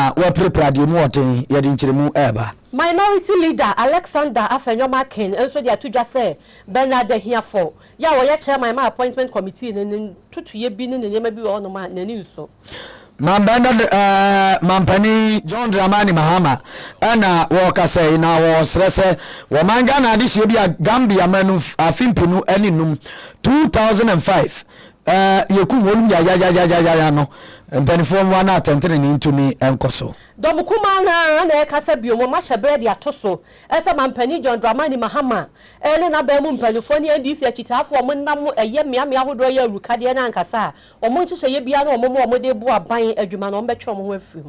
na we prepare the moten ye di nchiremu eba minority leader Alexander Afenyomakin enso dia to just say Bernard here for ya wo ye chairman my appointment committee ne tutuye bi ne ne ma bi wo no ma nani nso Mampani John Dramani Mahama ana wo KaseÄ na wo srese wo manga na ade bia Gambia manu afimpinu aninum 2005 yekum wonu ya no mpanifo mwa na atentene ni ntumi enkoso domukuma na kasa biomo ma shebre dia toso ese mampani John Dramani Mahama ene na ba mu mpanifo ni ndisi achitafo mo nam eye miamia hodo ya rukade na nkasa o mo nchehye ye bia na o mo de bu aban adwuma na o mbetwe mo ho afiri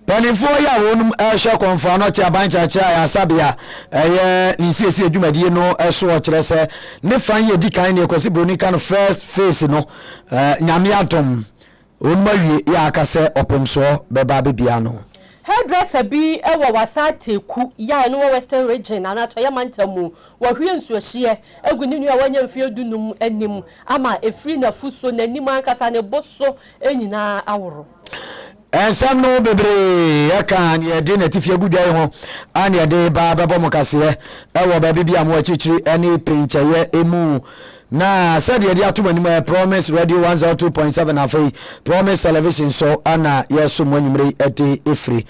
panifo ya wonum ehwe konfa no ti abanchacha ya sabia eye ni siesie adwumadie no eso o kire se ne fan ye dikan ne ekosi broni kan first face no nyame atom onmawie ya KaseÄ opomso beba bibia no hairdresser bi ewo wasateku ya no western region ana to ya mantamu wa hwie nsuohye aguni nua wanya mfie dunum anim ama efri na fuso na anim ankasa ne boso enyina aworo ensam no bebre yaka ye de natifie gudwa ho an ye de ba bebo mo KaseÄ ewo ba bibia mo achichiri ene pinchaye emu na said ye dia tuma ni Promise Radio 102.7 afei Promise Television so ana yeso mo anwumre ete efri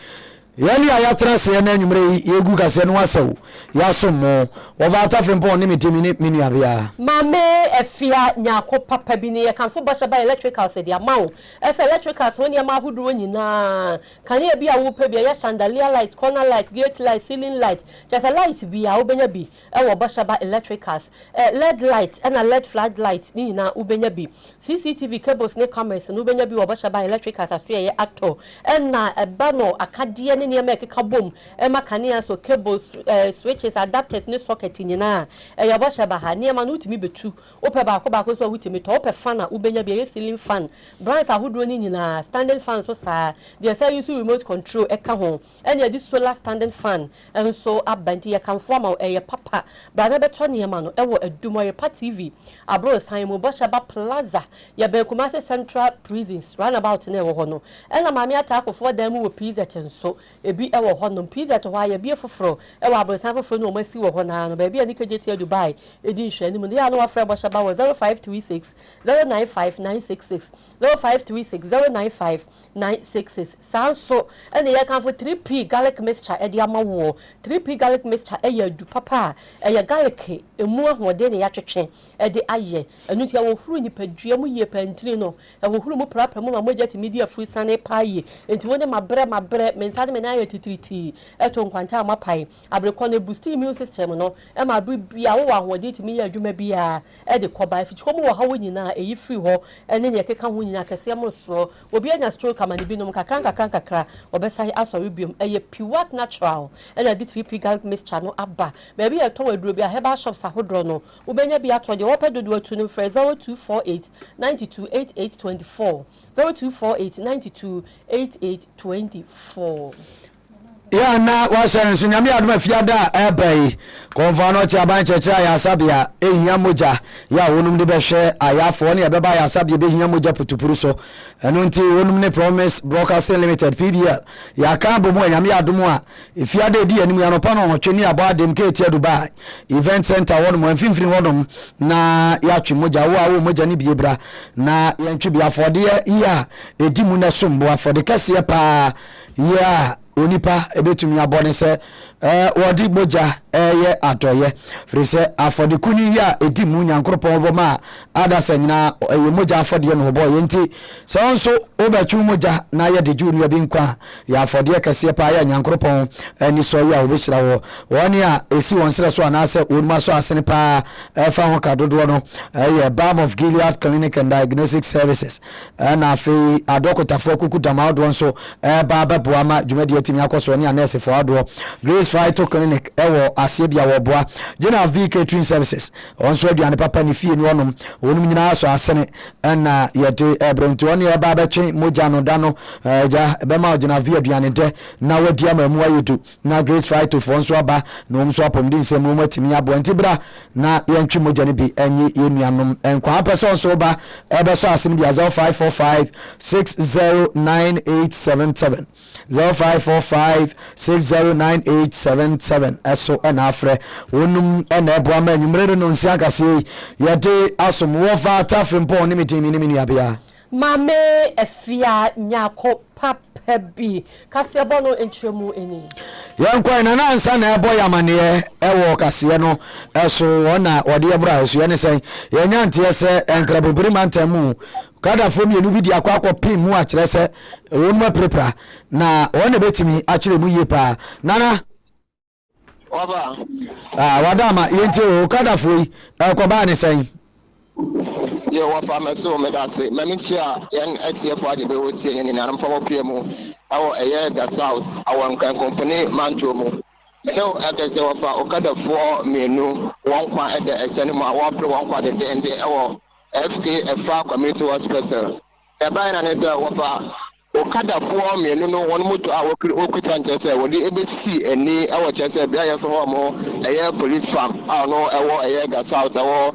yani ayatra se na anwumre yegu KaseÄ no asaw yaso mo Wofa Atta fempo ni mitimi ni minu abia Maame efia nyako papa bi ne kanfo bosha ba electrical se dia mawo ese electricals woni ya mahuduro nyina kan ye bia wo pa bia ya chandelier light, corner light, gate light, ceiling light, just a light bia obenya bi e wo bosha ba electricals LED light and a LED floodlight ni nyina obenya bi CCTV cables ne cameras no obenya bi wo bosha ba electricals aso ye ato na eba no akade ne ne mekeka bom e makania so cables switches adapters ne socket nyina ya bosha ba ha ne ma no utimi betu ope ba ko so utimi to ope fan na ubenya bi ceiling fan brands ahudro ni nyina standing fan so sa they say use remote control eka ho ene di solar standing fan and so abanti ya kan form e papa ba na beto ne ma no ewo adumoye pa TV abro san mo bosha ba plaza ya be Kumasi Central Prisons roundabout ne wo ho no ena Maame Atta akofo dan mu wo pizza tenso ebi ewo ho no pizza to ha ya bi foforo ewo abro san foforo no masi wo ho na no ba bi ani kageti Dubai edi nhwe ni mu ya no afre bosha ba 0536 095966 0536 095966 sanso ene ya kan for 3p garlic mixture e dia mawo 3p garlic mixture e ya du papa e ya garlic emu ahode ne ya twetwe e de aye enu ti ya wo huru ni padua mu ye pantiri no e wo huru mu prapra mu ma moja ti media free sane paye enti woni mabre mensade me na ya titriti e to nkwanta amapai abrekọ na boost immune system no e ma bia wo ahode ti me ya adwuma bia e de koba fichiko mu wo ha wonyina e yi free ho ene ne keka ho nyina KaseÄ mo so obi anya stroke amani binom kakra obesai asori biom eye pure natural ena di 3p garlic mixture no aba ba bia to waduro bia herbal shops ahodro no ubenya bia to de wopa dodo atu no frɛ 0248 928824 0248 928824 ya na wasere nso nyame adoma fiada ebai konfa no cha ban cheche ya sabia ehia moja ya wonum de behwe ayafo ne ebeba ya sabia behia moja putupuru so eno nti wonum ne Promise Broadcasting Limited PBL ya ka bomo nyame adom a fiada edi anim ya no pa no hotweni abo adem ke tia Dubai event center wonum amfimfiri wonum na ya twi moja wo moja ne biebra na yantwi bia afode ya edi mu na sombo afode KaseÄ pa ya onipa ebetumi abone se wodi boja ye atoye frise afode kuni ya edi mu nyankropon oboma adasa nyina ye moja afode ye no bo ye nti se onso obetu moja na ye de junu bi nkwa ya afode KaseÄ pa ya nyankropon ani so ya obeshira wo woni a esi won sere so anase onuma so asene pa fa ho kadodo no ye Balm of Gilead Clinic and Diagnostic Services na afi adokotafo kukudama odwo so ba babuama jumadi etimi akoso ni anese fo ado Grace Phyto Clinic ewo asie bia wo boa General V Catering Services onso aduane papa ne fie ni onom onum nyina so asene na yede ebronto on ye ba betwe moja no da no ja be ma General V aduane de na wadi amamu ayedu na Grace Fight to fonso aba no mso apom din sem mo matimi abo antibra na yentwe moja ne bi enyi yenuanom enkwa person so ba ebe so asem dia 0545 609877 0545 609877 eso na afre wonum na ebo ma nwumre no nsia kase yede asom Wofa Atta fimpo ni mitimi ni miniabia Maame Efia Nyako papa bi KaseƐ bono entremu eni yankwa na nansa na ebo yamane ewo KaseƐ no eso ona ode ebra eso ye sen yenya ntie se enkrabobiri mantamu kada fo mienu bi di akwa pin mu a kire se wonuma prepra na wona betimi a kire mu ye pa nana Oba wadama yenti o kada fo yi ekoba ne sen ye Wofa meso medase mamifia yan ATF waje be wotie yen na mfa mu awo eye ga south awon kan company manto mu no akase Wofa okada fo mienu won kwa ede esene mu awon pre won kwa de awo FK Efa Community Hospital e bai na ne se Wofa okada fo mienu no won moto a wokuta nchese wodi ebesi eni awo chese bia ye fo mo eye police farm no ewo eye ga south ewo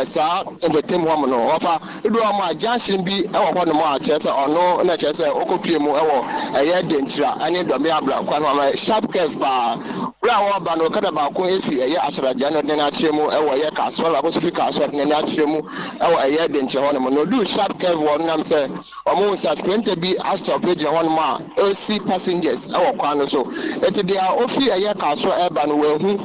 sa entertain wo no Wofa edu am junction bi ewo ho no mo a chese ono na chese okopie mu ewo eye dentra ani do me abra kwa no ma sharp curve ba bra wo ba no kada ba ko efi eye asraja no de na chemu ewo eye kaso la ko fi kaso de na chemu ewo eye dentra ho no do sharp curve wo nam se omo suspend bi stop page one ma see passengers our kwano so it dia ofi eye kaso eba no wehu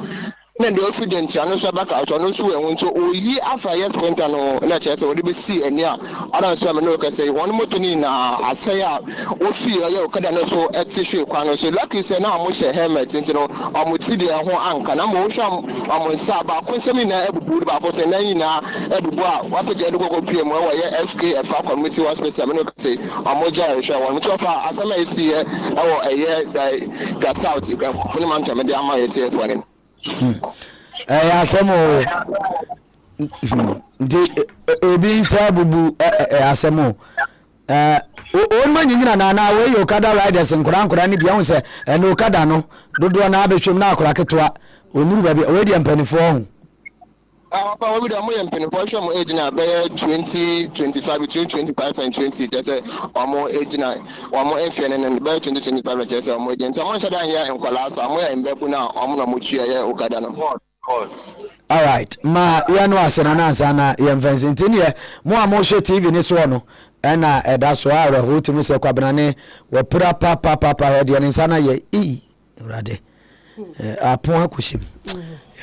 na the confidence anu so ba kaso no so wehu so oyi afa yes sprinter no na chese we be see eni a ona so me no ka say one moto ni na asaya ofi eye okada no so etihwe kwano so lucky say na mo she helmet ntino omuti de ho anka na mo hwam omunsa ba ko semi na ebubu ba ko say na nyina ebubu a wapeje no kokko pie mo we FK Efa Community Hospital me no ka say omoja ehwe won to fa asama esi e wo eye da south you can put man to me dey ama yete foreign asemo di ebi nsa bubu asemo on manyina na we yo kada riders nkura ni bia hu se eno kada no dodo na abehwem na akura ketwa onuru ba bia we di ampanifo hu Papa, we do more than portion more age na be 20, 25 between 25 and 20. That's or more age na or more FN and be 20, 25 just or more age. Someone said here in Kolasa, somewhere in Bepuna, or more muchia okada no. All right, ma ya no asena na ansana ye mfensintini ye mo amoshe TV ni so no na eda so ara hotimi se kwabrane we pra papa he de nsana ye urade apon akushim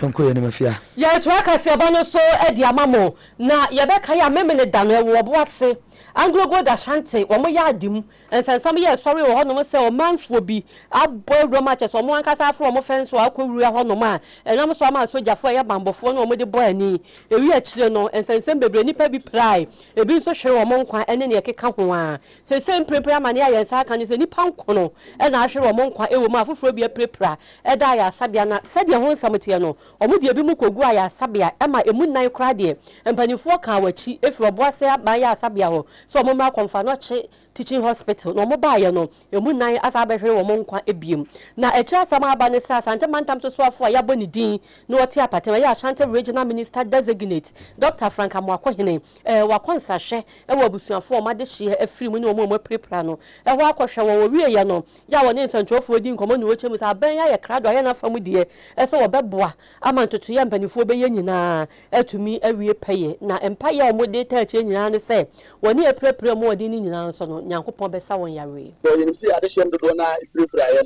yonko ye ne mafia ya to KaseÄ bono so edi amamo na ye be ka ya memene da no wo bo ase Anglo da Shante wo mo ya adim ensensam ye sorry wo hono mo se o manfo bi aboy roma che so mo ankasa afro mo fenso akwuru hono ma enam so ma sojafo ye bambofo no mo de boy ani ewi akire no ensensam bebre nipa bi prai ebi so hwe wo mo nkwa ene ne keka ho a se prepare mane ya yensa aka ne se nipa nkono e na ahwe wo mo nkwa ewo ma afoforo bi prepare e da ya sabia na se de ho nsamtie no omo de bi mu kogu ya sabia e ma emu nan kra de empanifo ka wachi efi oboase aba ya sabia ho so mo ma konfa no che teaching hospital no mo ba ye no emu nan asa behwe wo mo nkwa ebiem na echi asama aba ne sa Asante mantam so afo ya boni din no oti apatema ya Asante regional minister designate Dr. Frank Amwakohene wakonsa hwe wo abusuafo o made hye afiri mu ne o mo prepare no ho akohwe wo wie ye no ya wo ne nsantwofo di nkomo ne wo chemu sa ban ya ye krado ya na famu die ese wo beboa ama ntoto ya mpanifo be ye nyina atumi awie peye na empire o mo data che nyina ne se woni prepare mo odi ni nyina so no nyankopon be sa won yare ye nim si adehye dodo na prepare ye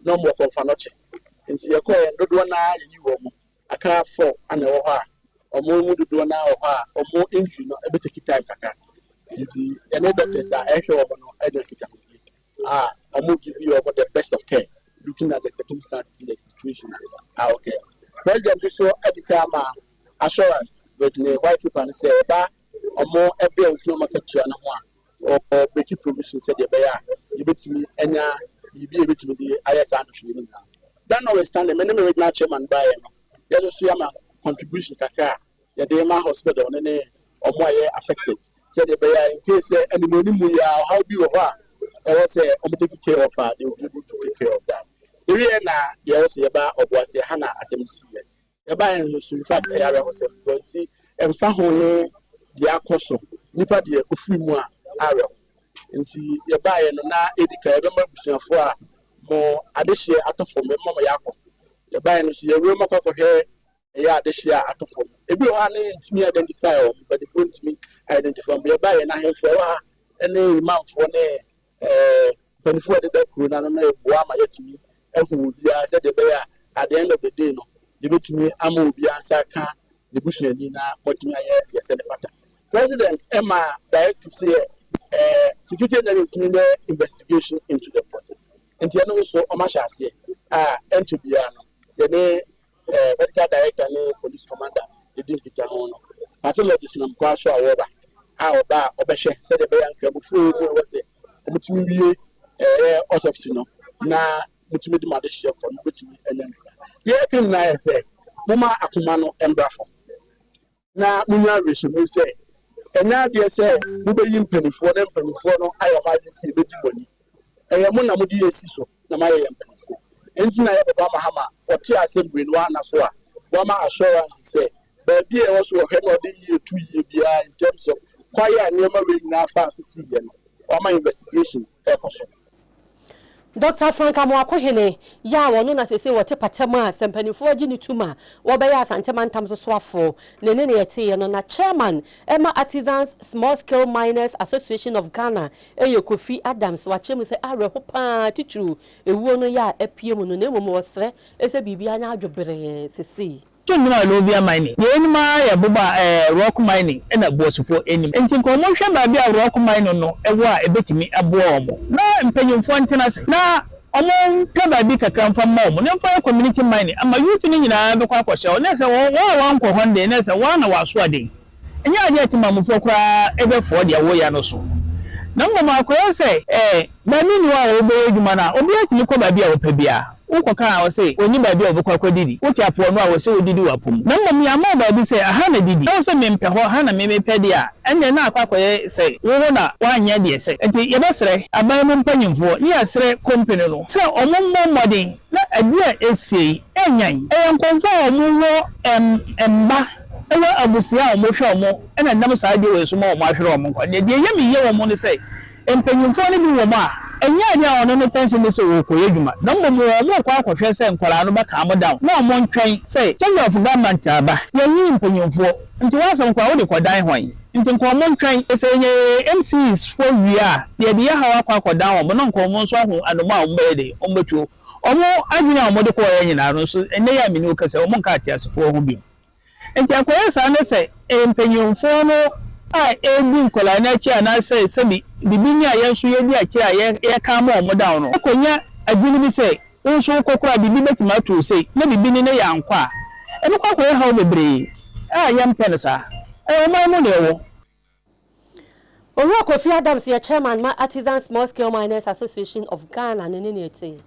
no mo konfa no che nti ye ko ye dodo na yi wo mo aka 4 ana wo ha omo mu dodo na wo ha omo injury no ebeteki time kaka nti ene doctors a ehwe wo no edekita omo give you the best of care looking at the circumstances in the situation okay president so edikama assurance with the white people and say ba omo ebe osino makatua na ho or make provision said the bear you bet me enya bibi ebetimi the IS and training now that notwithstanding many original chairman by no so yama contribution kakra ya dey ma hospital ne omo aye affected said the bear in case any money how be over I was say take care of her they will be able to take care of that the real na ya was yaba oboase hana asem yaba en so in fact area was because see emfa ho ne dia koso nipa de ofiri mu a are nti yaba ye no na edika ebe ma busuafo a mo adehye atofo me mama yakọ yaba no so ye we makọkọhwe ya adehye atofo ebi o ha ne ntimi identify o but the phone to me identify me yaba ye na hemfo wa ene manfo ne penfo de da kru na na eboa ma yetimi ehu bia se de be ya at the end of the day no de betumi ama obi ansa ka de busuani na motimi aye yese de fata president Emma directive say security agencies need investigation into the process. And you know so omashase ento bia no the medical director and police commander they didn't get on pathologist nam kwa so awoba oba obehwe said the bayan krabufu no we say omutimi wie autopsy no na mutimi de madehye ko no betimi enyansa ye kin na say mama akoma no embrafo na munya resolution say ena de say mu be yim panifo no ayoma de si be di moni mo na mo di esi so na ma ye panifo enti na ye baba mahama oti assembly no ana so a wa ma assurance say ba bi e wo so he no de ye 2 year bia in terms of kwaya niema we na fa so si ye no wa ma investigation e ko so Dr. Frank Amwakohene ya wono na sese wote patema sempanifo agi ni tuma wo be ya asantema ntam so soafo ne yete no na chairman Emma Artisans Small Scale Miners Association of Ghana Kofi Adams wa chemu se areho pa titru ewuo no ya epie mu no na emu wo sre ese bibia nya adwobere sese Chumina Lobia mining. The enema ya buba rock mining and a boss for any. And think commotion by a rock mining no a bit me a bomb. No, and paying for antennas. Now, among Tababika come from mom, and for community mining. I'm a youth in the Quaco show. That's a 1 for day, and that's a 1 hour swadding. And you get to Mamma for ever for the way and so. Number Marco say, by meanwhile, obey you mana, obey to look over Bia Pebia. Ukoka I say oni ba bi obekwa didi uti apo no a we say odidi wapom na mmom ya ma ba bi say aha na didi na so mempe ho ha na mempe dia enne na akwakoye say wo na wanya de say enti ye besre aban mu mpanyimfo ye asre company no say omommo modern na adie esie enyan enkonfa omwo emba ewa abusia omohwe omo ena ndam saa de we so ma omo ahwere omo kwa de ye mi ye omo ne say empanyimfo ne bi wo ma enya dia ono no tension so wo koye dwuma na mbom wo kwa akwhwe se nkwara no ba ka am down na omo ntwen say change of government aba ye yi mpanyimfo nti wasam kwa wo de kodan hwan nti nko omo ntwen ese nye MCs for wia de de hawa kwa kodan omo no nko omo nso ahu anoma omo be de omo betu omo adwina omo de ko ye nyina no so enne ya mini okase omo nka atiasefo ho bi nti akoye sa ne se mpanyimfo no a ebi nkola na chi ana say sebi bibinya yenso ye di akira ye ka ma omo down no akonya adwini bi say unso kokora bibi betima to say na bibi ni ne yankwa ebe kwa ko ha obebre yam pensa o ma mu ne wo Kofi Adams ye chairman Ma Artisans Small Scale Miners Association of Ghana ne ete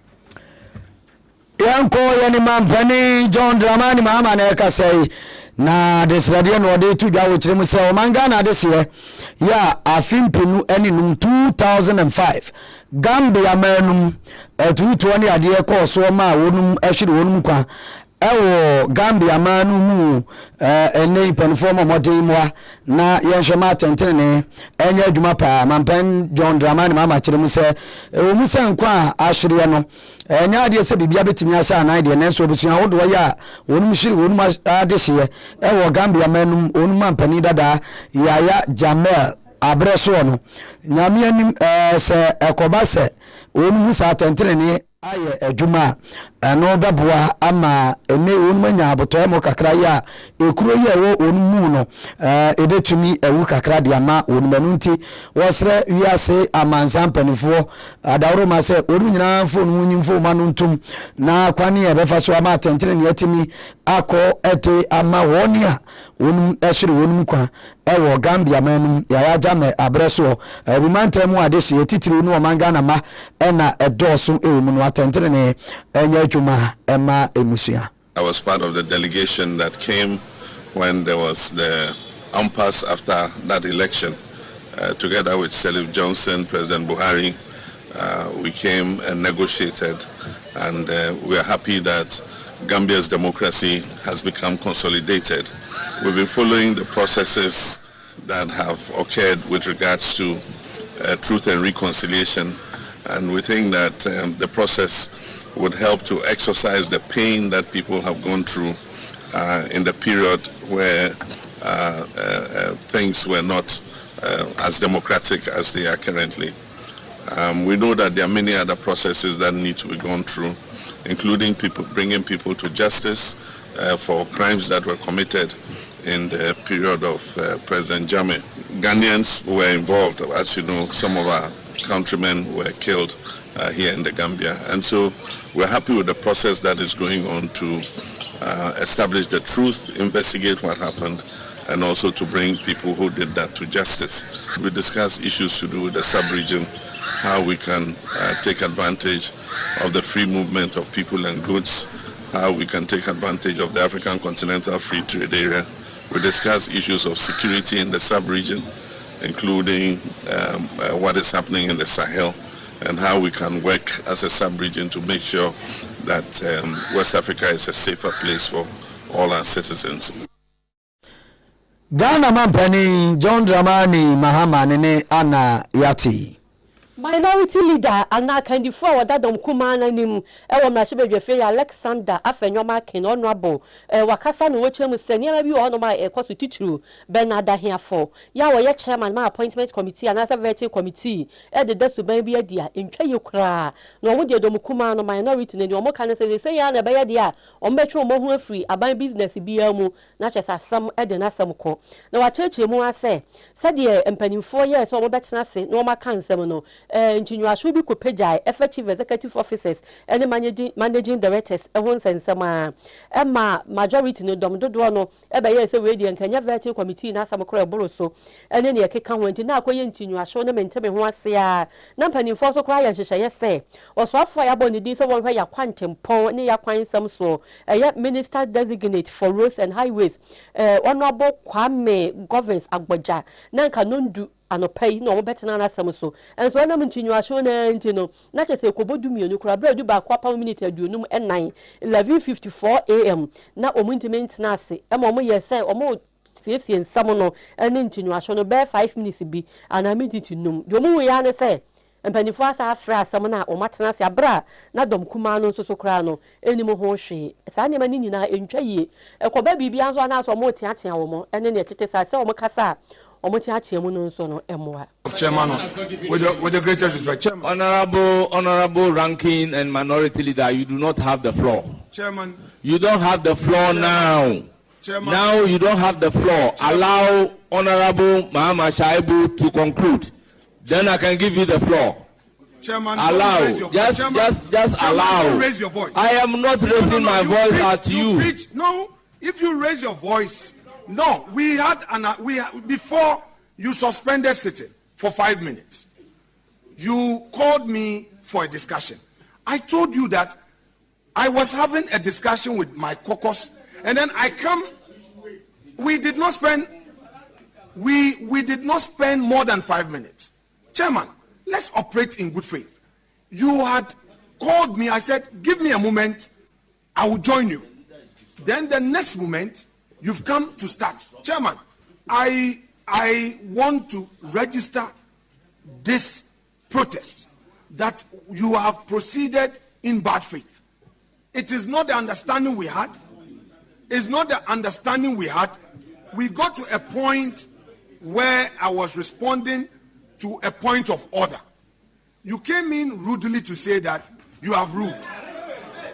yanko yani mampani John Dramani mama na KaseƐ na desradia no de tu dwa wo kiremu se o manga na dese ya afimpinu eni num 2005 Gambia manum tutu ne ade ko so ma wonum ahwire wonum kwa ewo Gambia manu mu ene penform modern moa na yenhwema tentene enye adwuma pa mampan John Dramani mama kiremu se o musan kwa ahwire no enya ade se bibia betimi asa na ide nenso obusua wodo ya wonum hwire wonum adehye ewo Gambia manum onum ampani dada yaya Jamel abreso no nyame anim se ekobase onum sa tentene aye adwuma no beboa ama ene onmanya abotoe mo kakra ya ekuro ye wo onmu no ebetumi ewu kakra de ama onmanu nti wosre wiase amansan panifo adawro ma se onu nyina fo nu nyimfo ma no ntum na kwani e befa so ama atentene ne atimi akọ ete ama wonia onum ehwere wonum kwa ewo Gambia manum ya jame abreso ebimantem ade hye titiri nu o manga na ma ena edoso ewumu no tentrene enye adwuma ema emusua. I was part of the delegation that came when there was the impasse after that election. Together with Salif Johnson, President Buhari, we came and negotiated, and we are happy that Gambia's democracy has become consolidated. We've been following the processes that have occurred with regards to truth and reconciliation, and we think that the process would help to exorcise the pain that people have gone through in the period where things were not as democratic as they are currently. We know that there are many other processes that need to be gone through, including bringing people to justice for crimes that were committed in the period of President Jammeh. Ghanaians were involved. As you know, some of our countrymen were killed here in the Gambia. And so we're happy with the process that is going on to establish the truth, investigate what happened, and also to bring people who did that to justice. We discussed issues to do with the sub-region, how we can take advantage of the free movement of people and goods, how we can take advantage of the African Continental Free Trade Area. We discussed issues of security in the sub-region, including what is happening in the Sahel, and how we can work as a sub-region to make sure that West Africa is a safer place for all our citizens. Ghana Mampani John Dramani Mahama Nene Anna Yati. Minority leader Anna Kandi forward that Kumana nim ewa mashebe Alexander Afenyoma Ken honorable wakasa no weche mu senior bi ono ma ekoto titru Bernard here for ya wo ye chairman ma appointment committee and asa vetting committee e de desu ban bi adia ntwa yekura no wo de dom kuma no minority ne omo kan say ya na be dia omo betwe omo ho afri aban business bi amu na chesa asam e de na asam ko na wa cheche mu ase de empanimfo yes omo betena se no ma kan sem no Engineer should be Kupejai, effective executive officers, and managing directors, a one sense Emma majority no dom do no, eba yes a radio and Kenya vetting committee na some crowd boroso, and then your can went in now going to you show them and tell me once ya Nampany for so cry and yes say, or so fire bonny this one where your quantum pon near quine some so, a yet minister designate for roads and highways, honorable Kwame governs Agboja, Nanka non do. Ano pay no better na asem so enso na mtinyu ahwo na nti no na chese kobodu mienu kura bra du ba kwapa minute aduonum e9 11:54 am na omuntimenti na ase e mo yese omo siesie nsam no ene ntinyu ahwo no be 5 minutes bi ana minute num de omu ya ne se empanifo asa afra asem na omatena ase abra na dom kuma no so kura no enim ho hwe sa ne mani nyina entwa yie ekoba bibia nso na so omo tiatia wo mo ene ne tete sa se omo kasa Chairman, with the greatest respect, Chairman. Honorable ranking and minority leader, you do not have the floor. Chairman. You don't have the floor now. Chairman. Now you don't have the floor. Allow Honorable Mahama Shaibu to conclude. Then I can give you the floor. Chairman, allow. Just Chairman, allow. Don't raise your voice. I am not raising my voice at you. No, if you raise your voice. No, we had before you suspended sitting for 5 minutes. You called me for a discussion. I told you that I was having a discussion with my caucus, and then I come. We did not spend more than 5 minutes. Chairman, let's operate in good faith. You had called me. I said, "Give me a moment. I will join you." Then the next moment. You've come to start. Chairman, I want to register this protest that you have proceeded in bad faith. It is not the understanding we had. It's not the understanding we had. We got to a point where I was responding to a point of order. You came in rudely to say that you have ruled.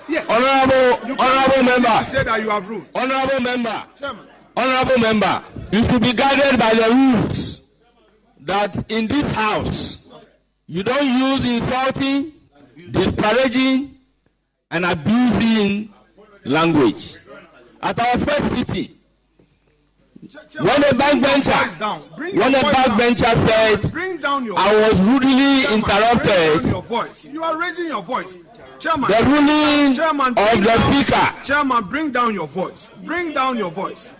Yes. Honorable member. Say that you have ruled. Honorable member. Chairman. Honorable member, you should be guided by the rules that in this house you don't use insulting, disparaging, and abusing language. At our first sitting, when a backbencher said, I was rudely interrupted. You are raising your voice. Chairman, the ruling of the speaker. Chairman, bring down your voice. Bring down your voice.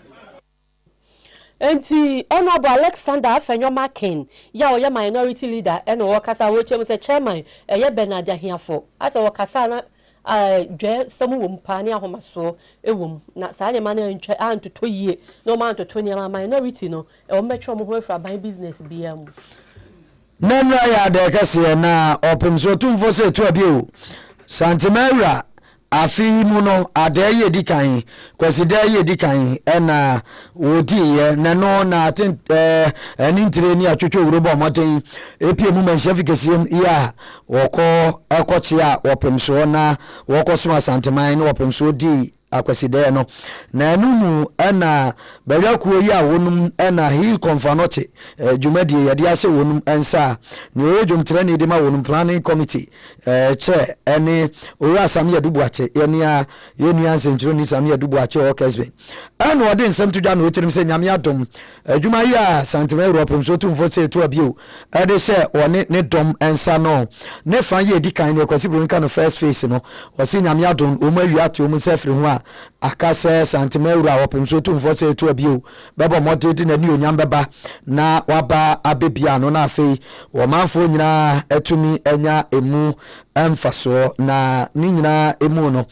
Enti Honorable Alexander Afenyoma King, ya minority leader, and Wakasa, which was chairman, Bernard Hiafo. As a Wakasana, some woman, Pania Homaso, a woman, not Sally man and to 2 years, no man to 20 minority, no, or metro move from my business BM. Nenra ya de kase na opem so tumfo se to abio Santimera afi mu no adaye dikan kwasi daye dikan na wodi ye na no na tin enintire ni atwetwe wuro moten epie mu manchef kesiem ya woko ekochia opem so na woko so Santiman na opem so di akwaside no na anumu na bariakuo yi a wonum na he konfanoche dwumadi yade ase wonum ensa ne ojumtre ne de ma wonum planning committee che ene owura Samia Dubuache yenia yenua nsentro ni Samia Dubuache o kesbe ana ode nsem tudwa na otirim se nyame adom adwuma yi a Santima Europe so tumfo se to abio ade se one ne dom ensa no ne fa ye dikan ne kwasi bronka no first face no o se nyame adom o ma wiate o mu sefri ho a akase Santima Europe so tumfo se to abio bebo modedi na ni onyam beba na waba abebia no na afei wo manfo nyina etumi enya emu emfaso na ni nyina emu no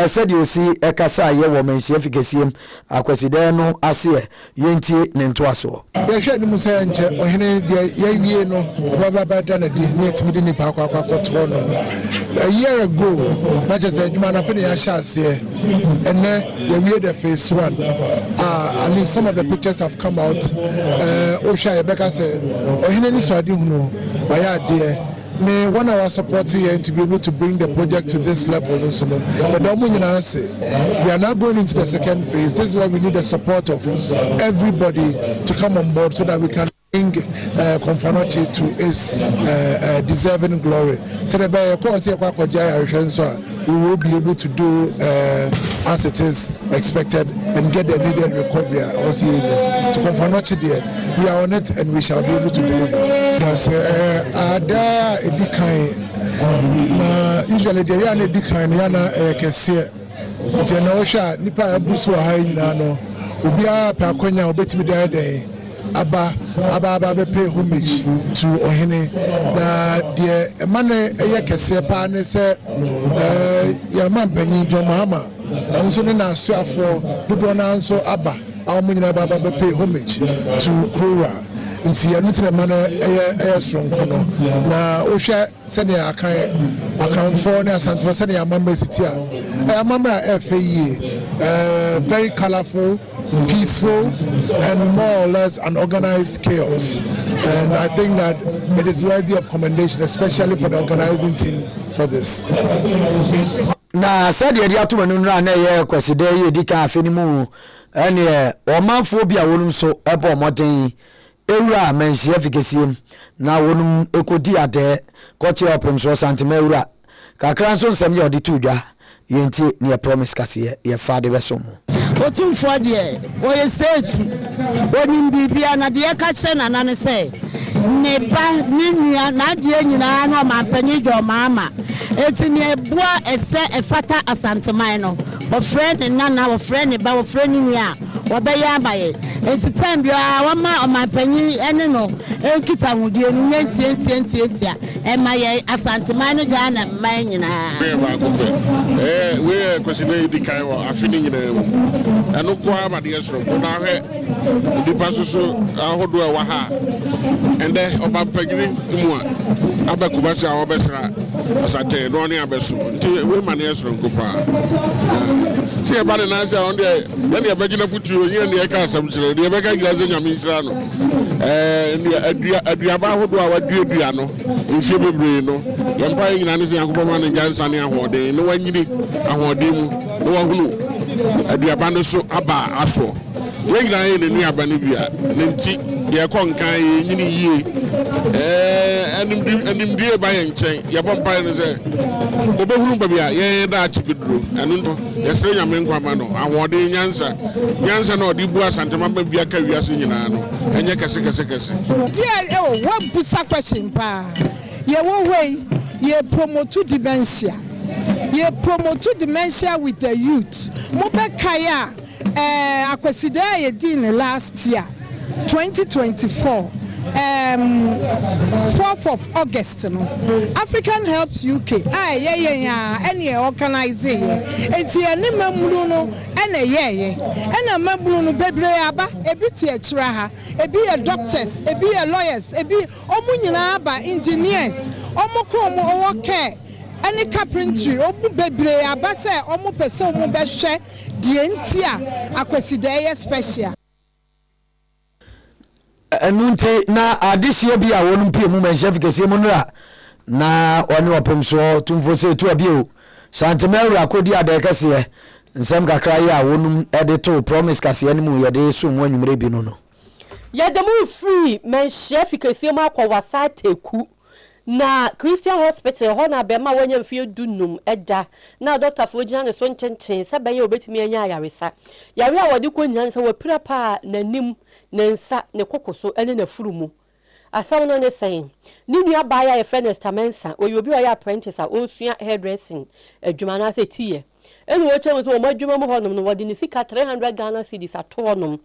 sedi osi ekasa ye wo menhia fikasiem akwaside no ase yenti ne ntoaso ye hwe ni musa nche ohene de ye wie no baba da na de ne etimi de nipa akwa to no a year ago na just adwuma na fene ya sha ase enne ye wie the phase 1 I mean some of the pictures have come out Osha Ebeka say ohene ni so ade hunu ba ya de me one hour supporting here to be able to bring the project to this level also. But we are now going into the second phase. This is why we need the support of everybody to come on board so that we can bring Konfanoche to its deserving glory. So we will be able to do as it is expected and get the needed recovery. Also, to Konfanoche there, we are on it and we shall be able to deliver. That's Ada Edikai. Usually the Yana Edikai Yana KaseƐ. Tenosha Nipa Busu Hainano. Ubia Pakonya Obetimi Day. Aba pay homage to Ohene. Na the man KaseÄ pa ne se ya man Penny John Mahama. And so na so for Dubona so Aba. Our money baba pay homage to Kura. Nti ya nutre mana strong kono na ohwa sene akan for na santo sene amamra sitia amamra FAE very colorful, peaceful and more or less an organized chaos, and I think that it is worthy of commendation, especially for the organizing team for this. Na said ye dia to manu na ye kwaside ye dika afeni mu ene o manfo bia wonum so ebo moden ewura menhia fikesiem na wonum ekodi ade koche opem so Santima ewura kakran so nsem ye odi tudwa yenti ne promise KaseÄ ye faade beso mu otumfo de o ye setu onim bibia na de ka che na ne se ne ba ne nua na de nyina na ma panyi jo mama eti ne bua ese efata Asanteman no o friend na na o friend ba o friend nua obeya abaye eti time bia wa ma o ma panyi ene no enkita hudie no ntientia e ma ye Asanteman no ga na ma nyina we kweside di kai wa afini nyina anu kwa ba de esro na hwe di pasoso ahodo e wa ha ende oba pagiri mu a abakubasa obesra asate no ne abeso nti we ma ne esro nkopa si e ba de na asa on de ne abagina futuo yin ne e ka asam kire de e be ka giraze nyame nkira no aduaba ahodo a waduadua no nfie bebre no yempa nyina ne se yakobo ma ne jansa ne ahode ne wanyini ahode mu ne wahunu aduaba no so aba aso we nyina ye ne nuaba ne bia ne nti deɛ kɔ nkan nyini yie animdie ba yɛ nkyɛn yɛbɔ mpaeɛ no sɛ wɔbɛhunu baabi a yɛyɛ da akyi bɛduro ɛno nto yɛsrɛ nyame nkwama no ahoɔden nyansa na ɔde bu asantema ma bi aka wiase nyinaa no ɛnyɛ kɛse deɛ wabusa question paa yɛwɔ wei yɛ promote dementia with the youth mobɛkae a akwasida yɛ di ne last year 2024 4th of August no African Helps UK any organize enti ene mamunu no ene mamunu no bebre aba ebi ti akira ha ebi ye doctors ebi ye lawyers ebi omu nyina aba engineers omu ko omu owo care any carpentry omu bebre aba se omu pese omu behwe die ntia akwasida ye special enunte na adehye bia wonu pie mu manchef kese mu nra na oni opem so tumfo se tu abio santemeru akodi ade kese nsem kakra ya wonu edito promise kase ani mu yede so mu anwumre bi no yedemu free manchef kese mu akwawasa teku na Christian Hospital ho na bema wanya mfie dunum eda na doctor fo gina ne so nkyenten se beye obetimi anya ayaresa yare a wode ko nyansa wapira pa nanim ne nsa ne kokoso ene na furumu asam no ne saying ni nua baaya ye friend Estamensa oyobi oya apprentice a onsua hairdressing adwuma na se tie ene wo chem so o madwuma mu honom no wode ne sika 300 Ghana cedis atonom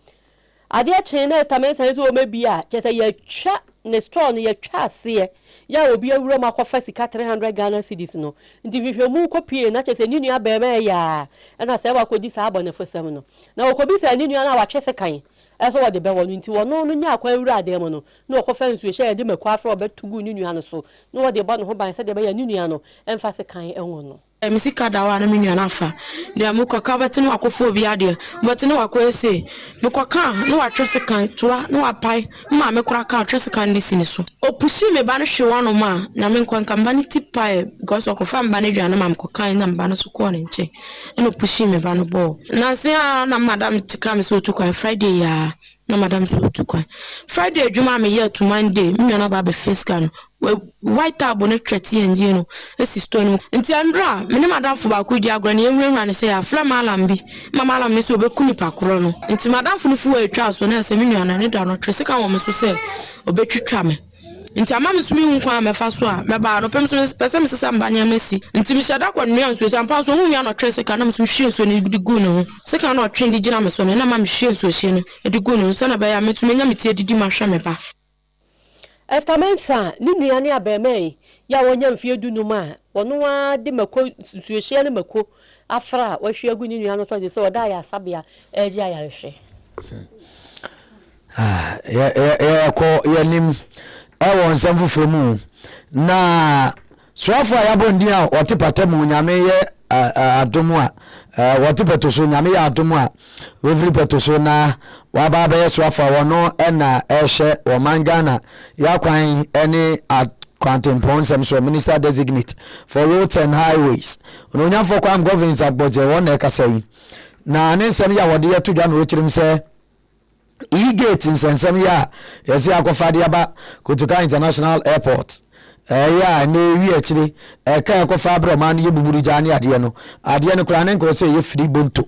ade a chen na Estamensa so o mabia chese ya twa ne store no ya twa ase ya obi awura makofa sika 300 Ghana cedis no ndi hwehwemu kopie na chese ni nua bema ya na se wa kodi sa abone fosem no na okobi sa ni nua na wa twese kan eso wo de be wonu nti wono no nya akwa awura ade mo no na okofa nsu ehye de makwa afra obetugu ni nua no so na wo de bo no ho ban se de be ya ni nua no emfa se kan enwo no misika dawa na minua nafa de mukoka betinu akofo bi ade betinu akoese mukoka no watwese kan toa no apai ma me kura ka twese kan ni sini so opushi me ba no hwe wano ma na me nkwanka mba ni tipae because okofa mba ne dwana ma mkoka na mba no so ko ne nche eno opushi me ba no bo na se na madam tikra me so to kwa Friday ya na madam so to kwa Friday adwuma me ye to Monday minua na ba be face kan white abone tweti enje no esi stone nti andra me ne madam fo ba ko di agro na enwura ne se ya fra malam bi mama malam ne so obekuni pakoro no nti madam fo no fu atwa so na se minua na ne da no twese kan wo me so se obetwitwa me nti ama me so mi nkwa me fa so a me ba no pem so pese me sesa mbanya mesi nti mi shada kwa nua nso champa so hu ya no twese kan na me so hwie so ne di gu no se kan no twin di gina me so na ma me hwie so hwie no e di gu no so na ba ya me to menya me tie didi ma hwe me ba Estamensa ni nuane abeme ya wonya mfie dunum a wono wa de mako susuehie ne mako afra wa hwe agu ni nuane so de se oda ya sabia eje ayarehwe ya ko yanim ewo nsam fufuremu na soafo ya bondi a otipatamu nyame ye adomu a wotipetoso nyame ya adomu a wevri petoso na wababa ye soafo wono na ehye wo mangana ya kwan ene Quantum Ponsem so minister designate for roads and highways ono nyafo kwam governance agboje wona ekasai na nensem ya wode ya tudwa no chirim se e-gate nsensem ya yesi akofade aba Kotoka International Airport ya na ewi akire ka akofa abro man ye buburu jani ade no kura ne nko se ye free bonto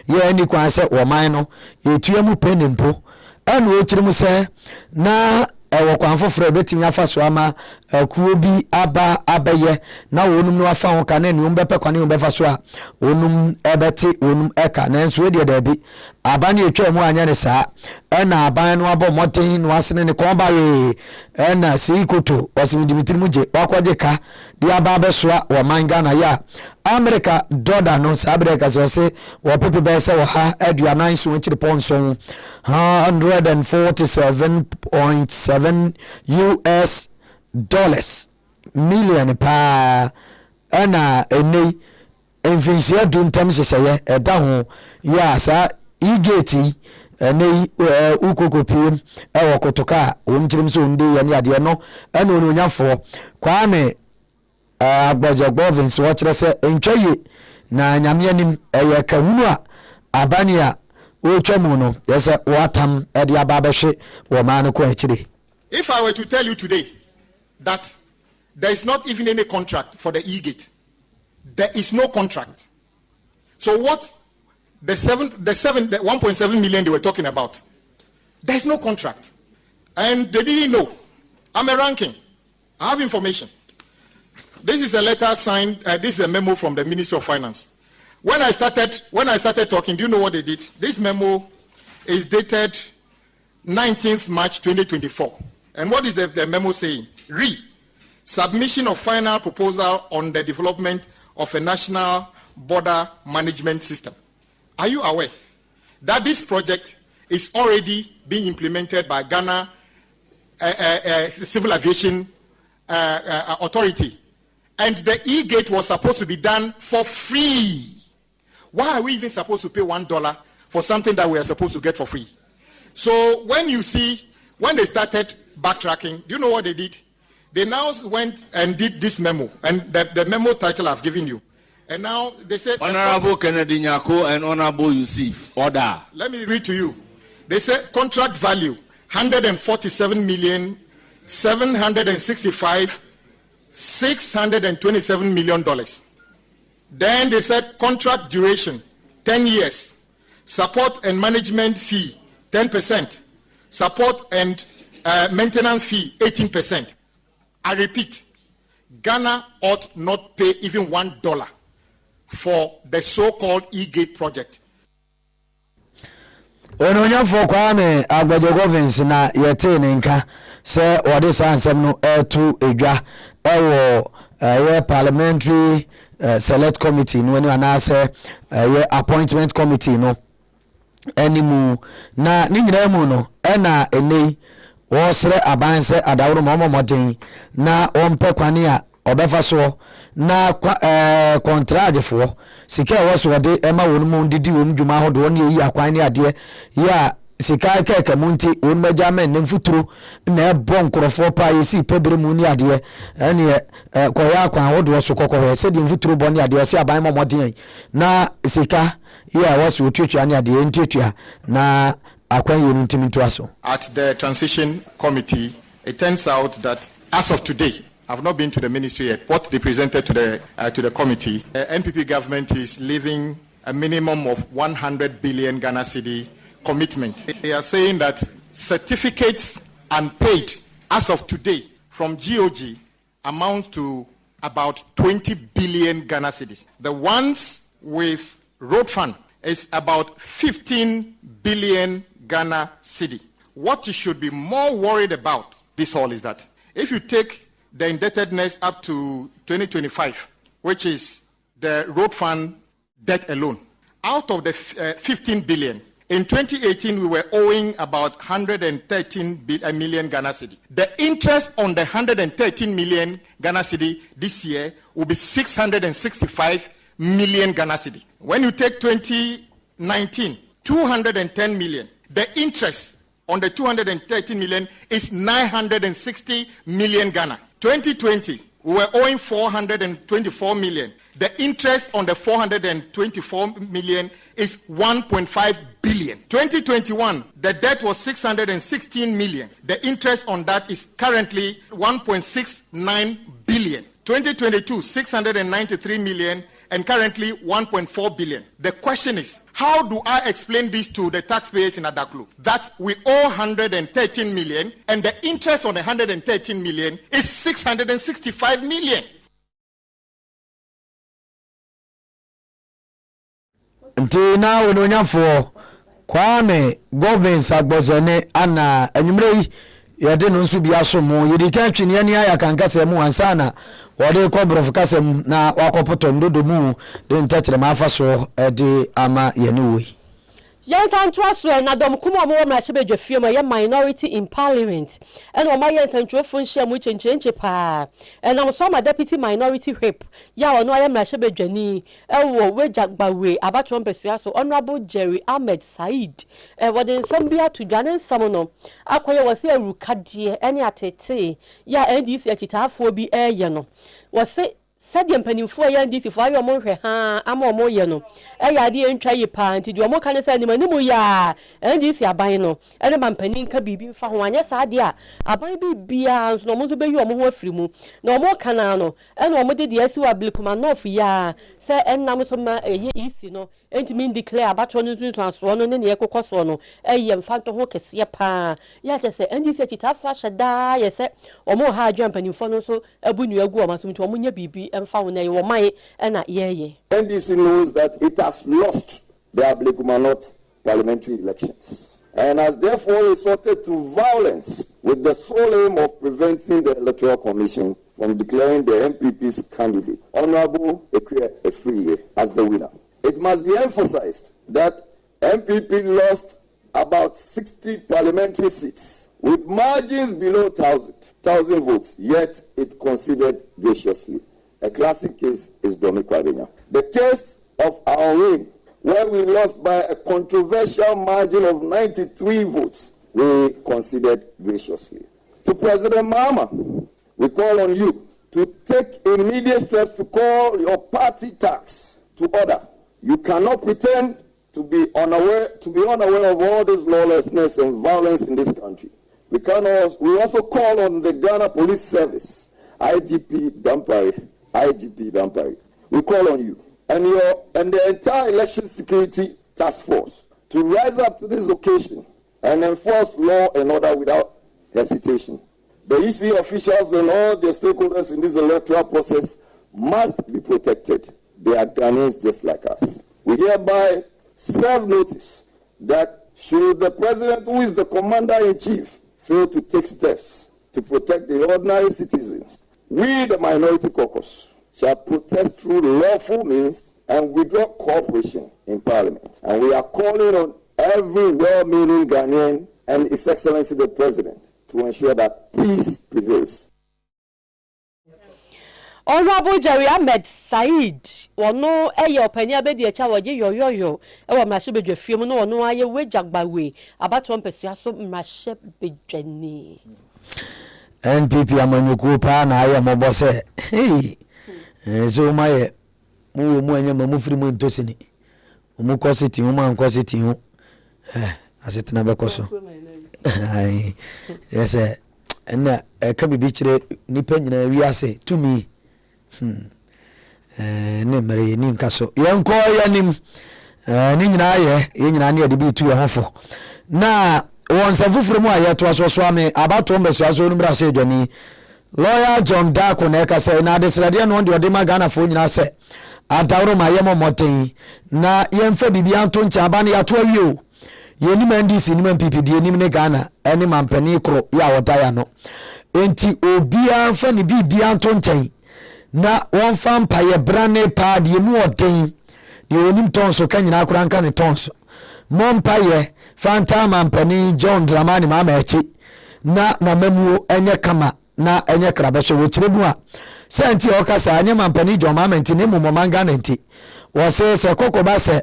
ye ni kwan se wo man no etuamu penimpo anu o chirim se na ewo kwan foforo betimi afa so ama kuo bi aba abaye na wonum no afa ho ka na ni umbepe kwan ni umbefa so a wonum ebeti wonum eka na enso we de dabi abani etwa mu anya ne saa na aban no abo moten no asene ne kon bawe na seikoto osimi dimitri muje wakwaje ka di aba besoa wo manga na ya America dollar no sabreka so se wo pepe be se wo ha aduanan so nchiri ponson 147.7 US dollars million pa ana eni enfinsia duntam seseye eda ho ya sa igeti eni ukokopiem ewo Kotoka omchirim so nde ye ne ade no ana ononyafo Kwame agbojo province wo kire se entwaye na nyame anim eye kahunu a abania o twemu no yes watam e de ababehwe wo ma no ko akire. If I were to tell you today that there is not even any contract for the e-gate, there is no contract. So what the 1.7 million they were talking about, there is no contract, and they didn't know. I'm a ranking. I have information. This is a letter signed. This is a memo from the Ministry of Finance. When I started talking, do you know what they did? This memo is dated 19th March 2024. And what is the memo saying? Submission of final proposal on the development of a national border management system. Are you aware that this project is already being implemented by Ghana Civil Aviation Authority? And the e-gate was supposed to be done for free. Why are we even supposed to pay $1 for something that we are supposed to get for free? So when they started backtracking, do you know what they did? They now went and did this memo, and the memo title I've given you. And now they said, Honorable Kennedy Nyarko and Honorable Yusuf, order. Let me read to you. They said contract value $147,765,627 million. Then they said contract duration 10 years, support and management fee 10%, support and maintenance fee 18%. I repeat, Ghana ought not pay even $1 for the so-called e-gate project. Ononya for Kwame Agbajogovins na yete nka se ode sansem no to edwa ewo parliamentary select committee no ani anase appointment committee no animu na ninyira mu no na enei wo sere abanse adawro momomoden na ompe kwane a obefa so na contract for sika wo de ema wonu mu didi wo dwuma hodo ne yi akwan ne ade ya sika keke munti wonu majaman ne mfuturo na ebo nkorofo pa yesi pebere mu ne ade ene koya akwan hodo so kokko se de mfuturo bo ne ade se aban momoden na sika ya wo so twetwa ne ade ntwetwa na akwan yonu ntiminto aso. At the transition committee, it turns out that as of today, I've not been to the ministry yet. What they presented to the committee, the NPP government is leaving a minimum of 100 billion Ghana cedi commitment. They are saying that certificates unpaid as of today from GOG amounts to about 20 billion Ghana cedis. The ones with road fund is about 15 billion Ghana cedi. What you should be more worried about this whole is that if you take the indebtedness up to 2025, which is the road fund debt alone, out of the 15 billion, in 2018 we were owing about 113 million Ghana cedi. The interest on the 113 million Ghana cedi this year will be 665 million Ghana cedi. When you take 2019, 210 million, the interest on the 230 million is 960 million Ghana. 2020, we were owing 424 million. The interest on the 424 million is 1.5 billion. 2021, the debt was 616 million. The interest on that is currently 1.69 billion. 2022, 693 million, and currently 1.4 billion. The question is, how do I explain this to the taxpayers in Adaklu? That we owe 113 million and the interest on the 113 million is 665 million. Ntina wononyafo Kwame Govins Agbozene ana enyumrei yede no nso bia so mo yedi ka twene ne aya kan kase mu ansana wode kobrof kase na wakopoto ndodo mu de ntachere ma afa so de ama yene woi Yansan Traswe na dom kuma mo ma chebe dwafie ma ye minority in parliament and o ma yansan twefo nhia mu chenchenche pa and na so ma deputy minority whip ya ono ya ma chebe dwani ewo wejagbawe abatron pesua so honorable Jerry Ahmed Said wode nsam bia to dwane nsam no akoye wose awurukade ene atete ya NDC achitafo bi eye no wose said the mpanimfo ya ndisi fo ayo mo hwe ha ama mo ye no e ya de ntwa yi pa nti de mo kan say ni manimu ya ndisi aban no ene ma mpanin ka bibi mfa ho anya sa de a aban bibia nso no mo so be yi o mo ho afiri mu na mo kana no ene o mo de asi wa blikuma north ya say ennam so ma ye isi no enti min declare abato no nso no ne ne ekokoso no ye mfa to ho kese pa ya je say ndisi chitafa hyeda ye say o mo ha adwan mpanimfo no so abunu agu o ma so nti o mo nya bibi NDC knows that it has lost the Ablekumanot parliamentary elections and has therefore resorted to violence with the sole aim of preventing the Electoral Commission from declaring the MPP's candidate, Honorable Ekwe Efriye, as the winner. It must be emphasized that MPP lost about 60 parliamentary seats with margins below 1,000 votes, yet it conceded graciously. A classic case is Domi Kwadenya. The case of our reign, where we lost by a controversial margin of 93 votes, we conceded graciously. To President Mahama, we call on you to take immediate steps to call your party tax to order. You cannot pretend to be unaware of all this lawlessness and violence in this country. We also call on the Ghana Police Service, IGP Dampari. We call on you and the entire election security task force to rise up to this occasion and enforce law and order without hesitation. The EC officials and all the stakeholders in this electoral process must be protected. They are Ghanaians just like us. We hereby serve notice that should the president, who is the commander-in-chief, fail to take steps to protect the ordinary citizens, we, the minority caucus, shall protest through lawful means and withdraw cooperation in Parliament. And we are calling on every well-meaning Ghanaian and His Excellency the President to ensure that peace prevails. Honorable Jerry Ahmed Said, wono eyo panya be de cha waje yoyoyo e wo mahye bedwafie mu no wono aye wejagbawe abato mpesua so mahye bedwani. NPP amanyuku pa na aye mobo se so maye mu anya mamu firi mu ntosini mu kositi mu man kositi hu asetina be koso ai yes na ka bibi kire nipa nyina wiase to me ne mere ni nkaso yenko yanim ni nyina ye nyina ne de bi tu ye hofo na won se fufuru mu aye to aso ame abato mbeso aso nu bra se adwani lawyer John Dako na ka se na de srade no de ode magana fo nyina se adawro ma ye momoten na yemfa bibia nto ncha aba ne yato awie yeni mandis ni MPP die ni ne Ghana ene mampani kro ya wodaya no enti obia fa ni bibia nto nchen na won fa mpa ye brane pa die mu oden ni onim tonso kanyina akura nka ne tonso mompa ye fanta mampani John Dramani Maame echi na mamu enye kama na enye krabehwe wo kirebu a senti okasa anye mampani John Maame enti ne mu momanga nenti wo se kokoba se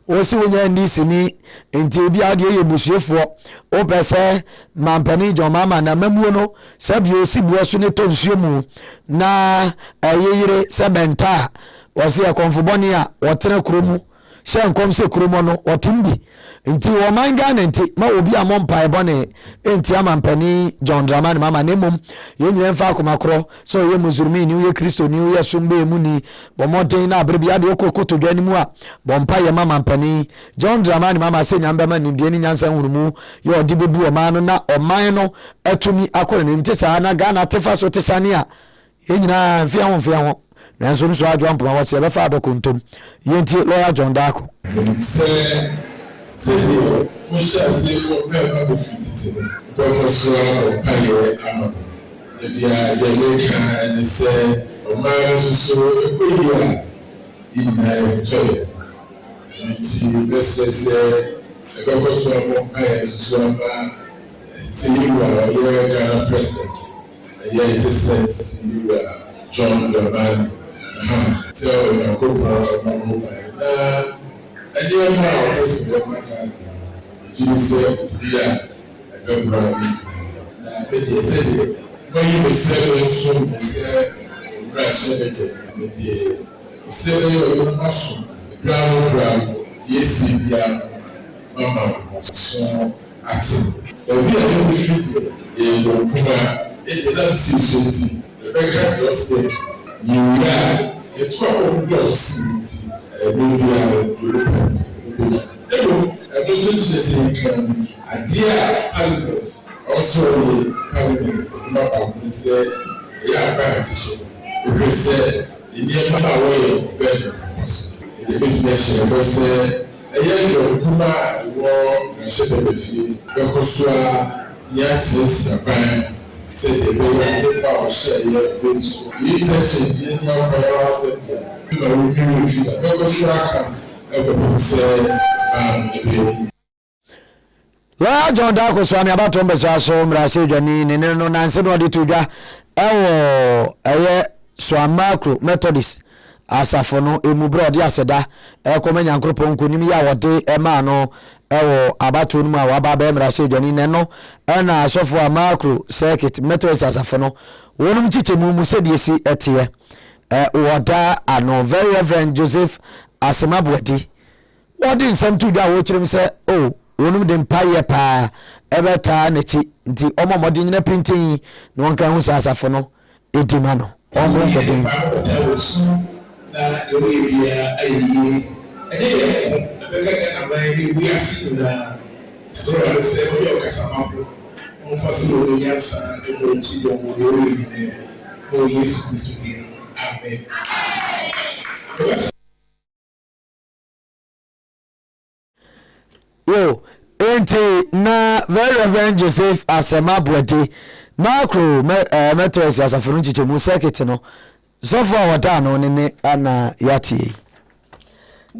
osi wonya ndisi ni enti bia de ye busuefo o pese mampani John Maame na mamu no sabi osi buaso ne tonsuo mu na ayeyire sebenta wo se konfuboni a wotere kromu shenkom se kromu no otimbi enti wo manga nenti ma obi amompa ebone enti amampani John Dramani Maame nemum ye nyire mfa akomakro so ye muzurumi ni ye Kristo ni ye sumbe mu ni bomoden na abribia de okokoto dwani mu a bompa ye mampani John Dramani Maame se nyamba ma nimdie ni nyansa hurumu ye odi bebu o man no na oman no atumi akore ni ntisa na Ghana tefa so tesane a ye nyina mfia ho na so nso adwo ampa wase be fa adokontom yenti lawyer John Dako c'est mon cher c'est mon père de fitite pour que soit au palais à il y a des cas c'est au moins ce il y a toi il c'est que soit mon père ce soit pas c'est lui il y a un président il y a assistance John Dramani c'est un copain and you know this is what Jesus yeah but he said when you say so say Russia the several muscle, ground, yes, Mama, so acting. But we are going to feed a Kuma, it doesn't see something. The background was there. You are a 12 plus movie. Hello, I was just saying, a dear Parliament, also Parliament, Mama, said, yeah, parents, we said, in the way of better, the business was said, a young Kuma war, and shed a few, because yes, a band said the way of power share your bills. You touch in your house, you know, if you know, Well, John Darko Swami about to Mbesa so Mrase Dwani ne no nanse no de tudwa ewo eye Swamakro Methodist asafo no emubro de aseda ekoma nyankropo nkonim ya wode ema no ewo abato no ma waba ba Mrase Dwani ne no na asofo Amakro Circuit Methodist asafo no wonum chichemu mu sediesi etie woda ano very Reverend Joseph Asemabwedi wodi nsem tudwa wo kirem se oh wonum de mpaye pa ebeta na chi nti omomodi nyina pintin no wonka hu sasafo no edima no onko kodin na ewe bia ayi ene beka na mai ni we asin na so I say we o kasamapo on fasilo ni yansa e ko chi do mo ewe ni ne ko Yesu Kristo ni amen. Yo, ente na very Reverend Joseph Asemabwedi Macro Methodist asafo chichemu circuit no so for wada no ne ana yati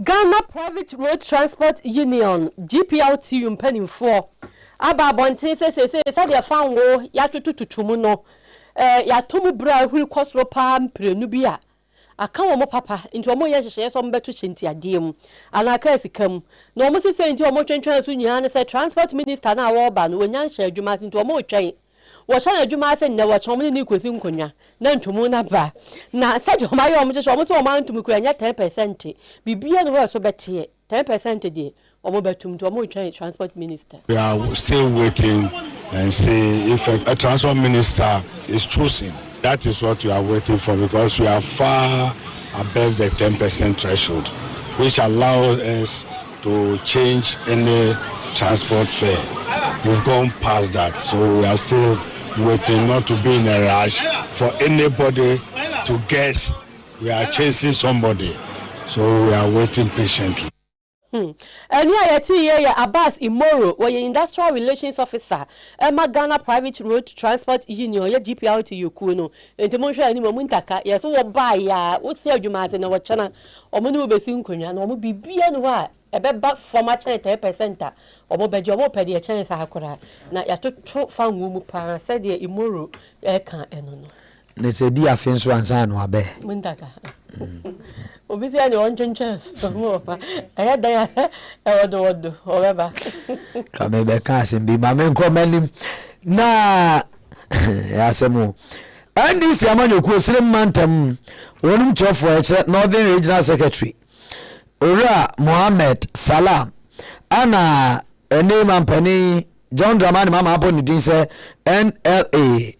Ghana Private Road Transport Union GPRT mpanimfo aba bonten se dia fan wo ya tututumu no ya tomu bra huri kwosro pa mprenu bia aka wo mo papa nti wo mo ye hyehyɛ so mbeto hyenti ade mu anaka asikam na wo mo sese nti wo mo twentwen so nyina ne se transport minister na wo ba no wonya nhye adwuma nti wo mo twɛn wo hye adwuma se ne wo chom ne kosi nkonwa na ntumu na ba na se jo ma ye wo mo hyehyɛ wo mo so wo ma ntumu kura nya 10% bibia no wo so bete 10% de wo mo betum nti wo mo twɛn transport minister. We are still waiting and see if a transport minister is chosen. That is what we are waiting for, because we are far above the 10% threshold, which allows us to change any transport fare. We've gone past that, so we are still waiting, not to be in a rush for anybody to guess we are chasing somebody. So we are waiting patiently. And here Abbas Imoro, where industrial relations officer, Ghana Private Road Transport Union, your GPRT Yukuno, and the Monsha and Muntaka, yes, or buy ya, what say you mass in our channel, or Manu Besinkunya, or be beyond what a bed back for much 10%, or Mobejomo Pedia Chance Hakura. Now you took found Wumupa, said the Imoro, Eka and ne se dia fenso ansa no abe Muntaka. Obisi ani on chance mo pa aya da ya odo oreba ka me be ka se bi ma me nko manim na ya semo andi si amanyo ku osire mantam wonum chofo e Northern Regional Secretary Ora Mohammed Salam ana ene mampani John Dramani mama aboni din se NLA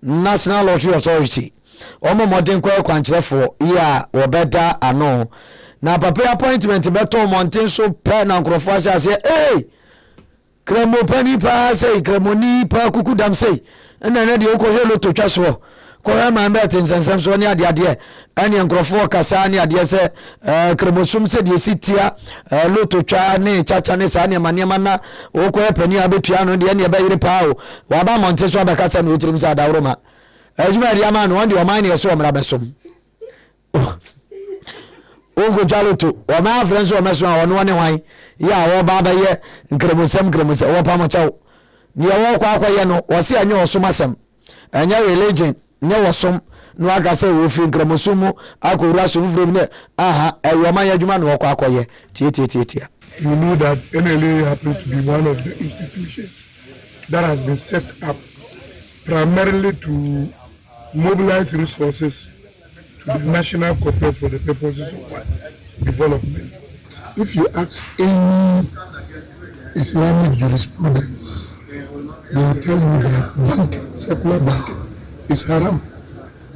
National Lottery Authority omo modern kwa kwankyerefo ya wobeda ano na papa appointment beto monten so pe na nkrofo ase kremo pani pa say kremoni pa kukudam say na na de okohwe loto twaso ko ma mbet nsensem so ne ade ane nkrofo kasa ne ade se kremosum se de sitia loto twa ne chacha ne sa ne manema na okohwe pani abetua no de ne ba yire pa o waba monten so abekasa no otirim sa dawroma ejuma dia man won de o man yeso omra besom ogo jaloto o ma friends o meso won won hwan ya wo ba ba ye nkremosem wo pa mo chaw ni wo kwa akwaye no wo se anya osomasem anya religion ne wosom no aga se wo fi nkremosumu akowura so mfrem ne aha ewo man adwuma no kwa akwaye tie you know that NLA happens to be one of the institutions that has been set up primarily to mobilize resources to the national conference for the purposes of development. If you ask any Islamic jurisprudence, they will tell you that banking, secular banking, is haram.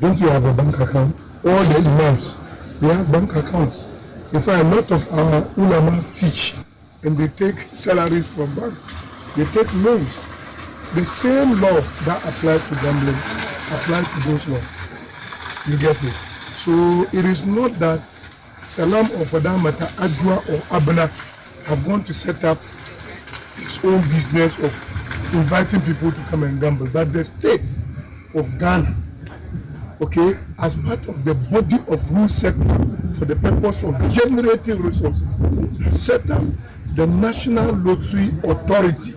Don't you have a bank account? All the imams, they have bank accounts. In fact, a lot of our ulama teach, and they take salaries from banks. They take loans. The same law that applies to gambling applies to those laws. You get it? So it is not that Salam or for that matter, Adwa or Abna have gone to set up its own business of inviting people to come and gamble. But the state of Ghana, okay, as part of the body of rule sector for the purpose of generating resources, has set up the National Lottery Authority.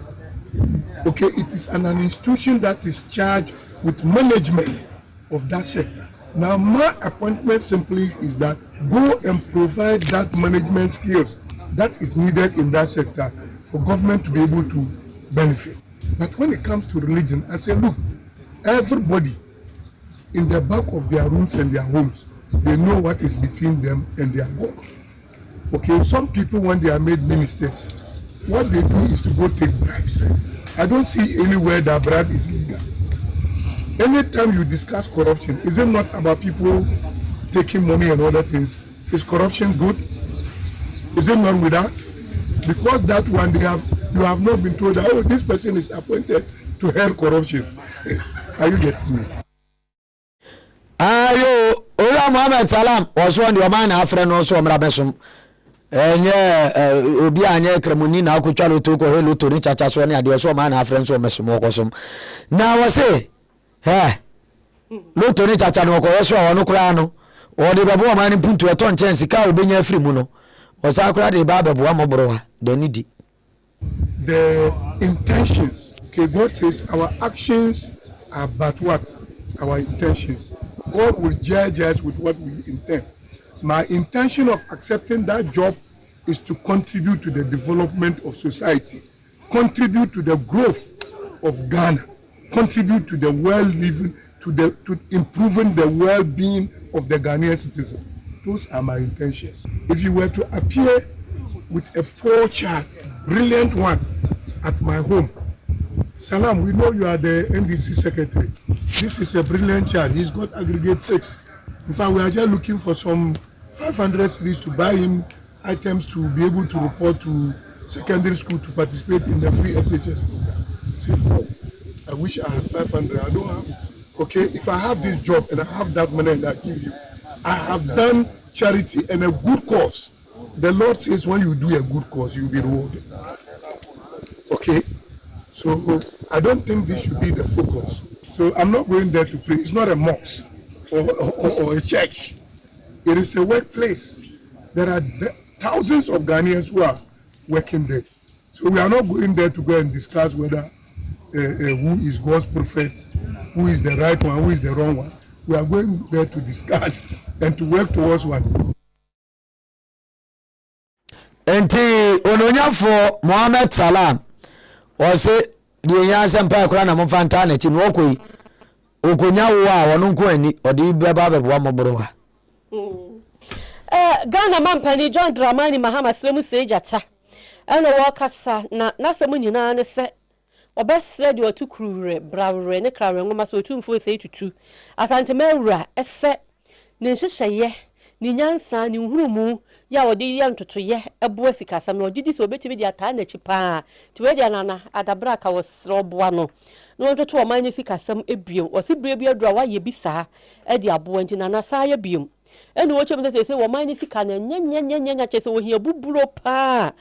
Okay, it is an institution that is charged with management of that sector. Now, my appointment simply is that go and provide that management skills that is needed in that sector for government to be able to benefit. But when it comes to religion, I say, look, everybody in the back of their rooms and their homes, they know what is between them and their God. Okay, some people, when they are made ministers, what they do is to go take bribes. I don't see anywhere that bribe is legal. Anytime you discuss corruption, is it not about people taking money and other things? Is corruption good? Is it not with us? Because that one you have not been told that, oh, this person is appointed to help corruption. Are you getting me? Ayo, Ola Muhammad Salam was one your man after no so mrabesum. Obi anye kremuni na akutwa to ko helu to ni chacha so ne ade so man afre so mesumo kosum. Na we say Loto ni chacha no ko so wono kura no. O de bebo man ni puntu eto nchen sika obenya afri mu no. O sa kura de ba bebo amobro ha de nidi. The intentions. Okay, God says our actions are but what? Our intentions. God will judge us with what we intend. My intention of accepting that job is to contribute to the development of society, contribute to the growth of Ghana, contribute to the well-living, to improving the well-being of the Ghanaian citizen. Those are my intentions. If you were to appear with a poor child, brilliant one, at my home, Salam, we know you are the NDC secretary. This is a brilliant child. He's got aggregate 6. In fact, we are just looking for some 500 cities to buy him items to be able to report to secondary school to participate in the free SHS program. Say, oh, I wish I had 500. I don't have it. Okay, if I have this job and I have that money that I give you, I have done charity and a good cause. The Lord says when you do a good cause, you'll be rewarded. Okay, so I don't think this should be the focus. So I'm not going there to pray. It's not a mosque or a church. It is a workplace. There are thousands of Ghanaians who are working there. So we are not going there to go and discuss whether who is God's prophet, who is the right one, who is the wrong one. We are going there to discuss and to work towards one. Enti ononyafo Mohammed Salam was the yansan pa kura na mfanta na chi no koi okonya wo a wono nko ani odi beba bebo amobro ha. Ghana mampani John Dramani Mahama Swemu Sejata eno wo kasa na nasemu nyina ne se obesre de otukurure brawre ne krawe ngoma so otumfo se tutu asante mawura ese ne nhyehyeye ni nyansa ni hurumu ya odi ya ntotoye ebo sikasam na ogidi so obetimi dia taa na chipa ti we dia nana adabra ka wosroboa no no ntoto o man ni sikasam ebio osibire bi adura wa ye bisa e dia abo nti nana sa ya biom ene wo chem se wo man ni sika na nyenya chese wo hia buburo pa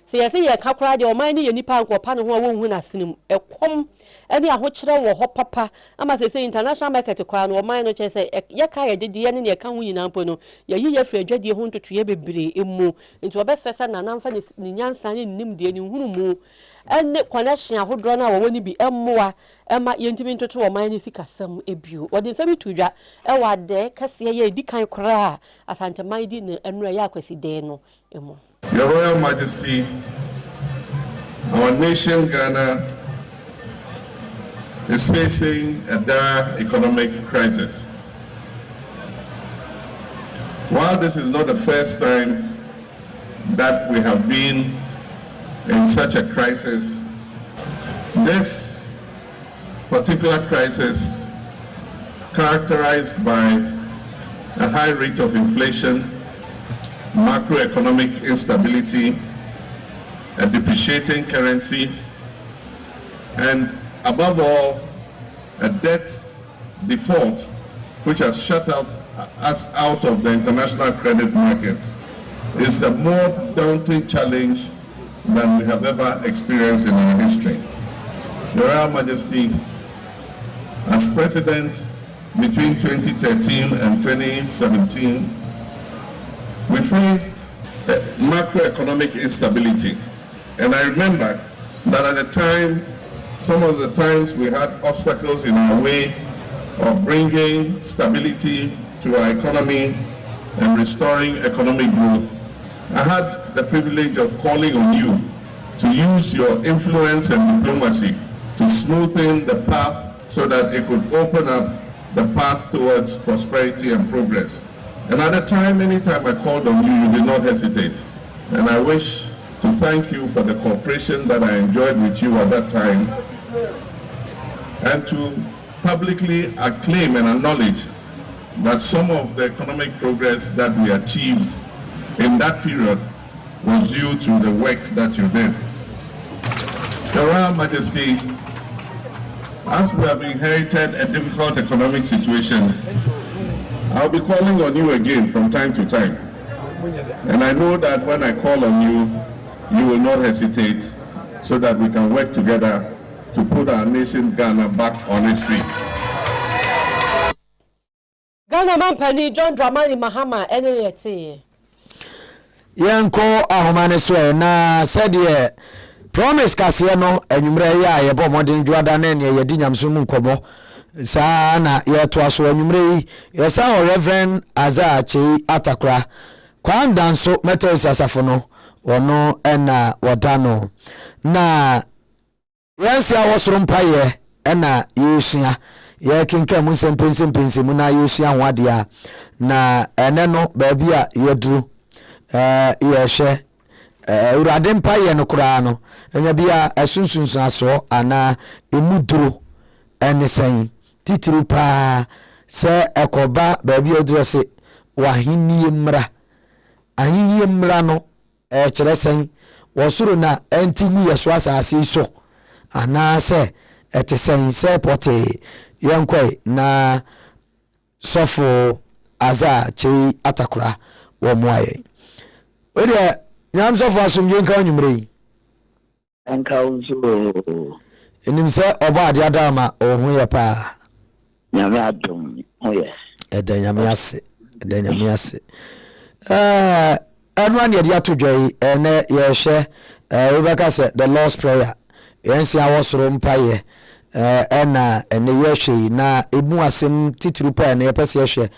se yese ye kakura de o man ni ye nipa nko pa no ho wo hu na sinim ekom ene aho kire wo ho papa ama se international market kwa no o man no chese ye ka ye de ye ne ye ka hu nyina mpo no ye ye fra adwade ho ntoto ye bebre emu nti obesesa na namfa ni nyansa ne nim de ni hunu mu ene connection ahodro na wo ni bi emmoa ema ye ntimi ntoto o man ni sikasam ebio wo de nsami tudwa e wa de kase ye di kan kora asante man di ne enu ya akwasi de no emu. Your Royal Majesty, our nation Ghana is facing a dire economic crisis. While this is not the first time that we have been in such a crisis, this particular crisis, characterized by a high rate of inflation, macroeconomic instability, a depreciating currency, and above all, a debt default which has shut us out of the international credit market, is a more daunting challenge than we have ever experienced in our history. Your Royal Majesty, as President between 2013 and 2017, we faced macroeconomic instability. And I remember that at the time, some of the times we had obstacles in our way of bringing stability to our economy and restoring economic growth. I had the privilege of calling on you to use your influence and diplomacy to smoothen the path so that it could open up the path towards prosperity and progress. And at the time, anytime I called on you, you did not hesitate. And I wish to thank you for the cooperation that I enjoyed with you at that time, and to publicly acclaim and acknowledge that some of the economic progress that we achieved in that period was due to the work that you did. Your Royal Majesty, as we have inherited a difficult economic situation, I'll be calling on you again from time to time. And I know that when I call on you, you will not hesitate, so that we can work together to put our nation Ghana back on its feet. Ghana man penny John Dramani Mahama NAT. Yanko ahomane so na said ye promise KaseƐ no anwumre ya ye bo modern dwada na ne ye di nyamso mu nkomo sa na ye to aso anwumre ye sa Reverend Atta kwan danso metal sasafo no wono ena wodano na yensi awosoro mpaye ena yesua ye kinka mu sempensempensem na yesua hoade a na ene no ba bia yeduru yehwe urade mpaye no kura no enya bia asunsunsun aso ana emuduro ene sen titiri pa se ekoba ba bia oduro se wahini mra ahiye mra no kire sen wosoro na entimu yeso asase so ana se etesen se pote yankoi na sofo Atta wo moaye ode nyam sofo asumje nka onwumre enka unzo enim se oba ade adama ohun ye pa nyame adom oye nyame ase anyone ye dia to dwai ene ye hye Rebecca said the Lord's prayer yensi awosoro mpaye ena ene ye hwe na ebu asem titiri pa na ye pese ye hwe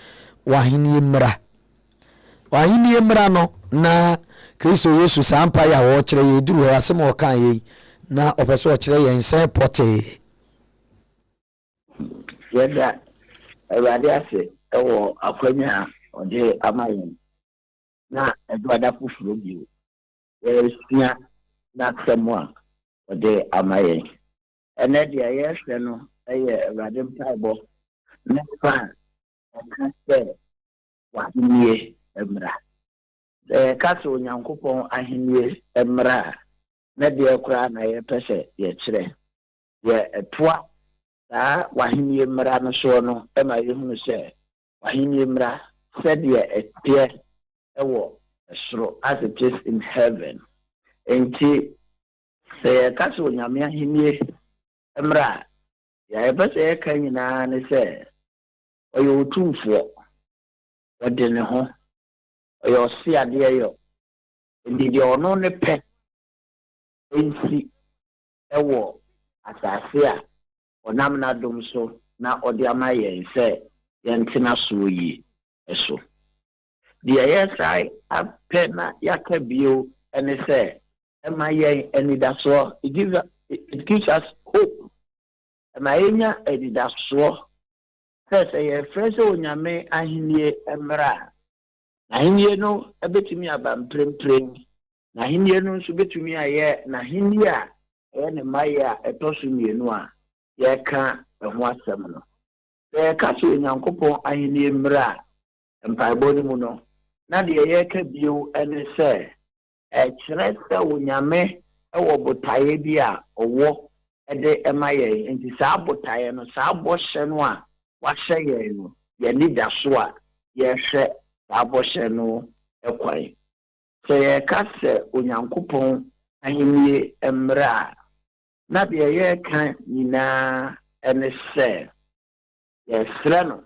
wahini mra no na Kristo Yesu sampa ya wo kire ye duru asem o kan ye na opese o kire ye nsen pote yeda awade ase ewo akwanya ode amayin na eduada fufuro bio sia na semwa ode amayin ene dia yehwe no eye awade mpaibo na fa KaseƐ wahenie emra KaseƐ onyankopon ahenie emra na de kura na ye pese ye kire ye etoa da wahenie emra no so no ema ye hunu se wahenie emra said ye etie ewo esro as it is in heaven enti se KaseÄ onyame ahenie emra ya pese ye kan nyina ne se oyo otumfo ode ne ho oyo si ade yo ndi ono ne pe ensi ewo asase a onam na dom so na ode amaye se yentina so yi eso the yesai apena yakabio ene se emaye enidaso it gives us hope emayenya edidaso say a phrase onyame ahenie emra na henie no ebetumi aba mpremprem na henie no nso betumi aye na henie a ne maya etoso mienu a ye ka ho asem no ka so Nyankopɔn ahenie mmra mpaebɔ ni mu no na de ye ka bio ene se kyerɛ sɛ onyame ɛwɔ botae bi a ɔwɔ ɛde ɛma nti saa botae no saa bɔhyɛ no a wahyɛ yɛn no yɛni da so a yɛhwɛ saa bɔhyɛ no ɛkwan sɛ yɛka sɛ Onyankopɔn ahenie mmra na de yɛka nyinaa ɛne sɛ yɛsrɛ no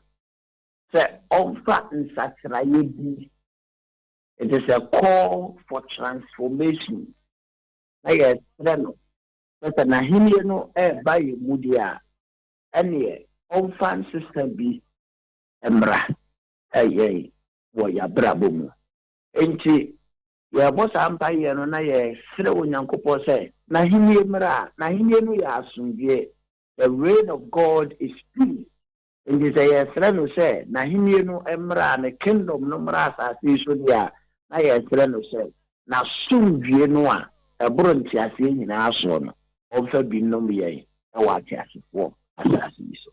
sɛ ɔmfa nsakyerɛeɛ bi. It is a call for transformation. Yes, no. But na hini no by mudia. Any on-fan system be emra. Ye, wo ya brabomu. Enti ya boss empire no na ye sre Onyankopɔn say na hini emra, na hini no ya asumdie. The reign of God is peace. And this yes, no say na hini no emra, the kingdom no mra asase so dia. Na yɛsrɛ no sɛ na somdue no a ɛboro nteaseɛ nyinaa soɔ no ɔmfa bi nnom yɛn ɛwɔ ateasefoɔ asase yi so.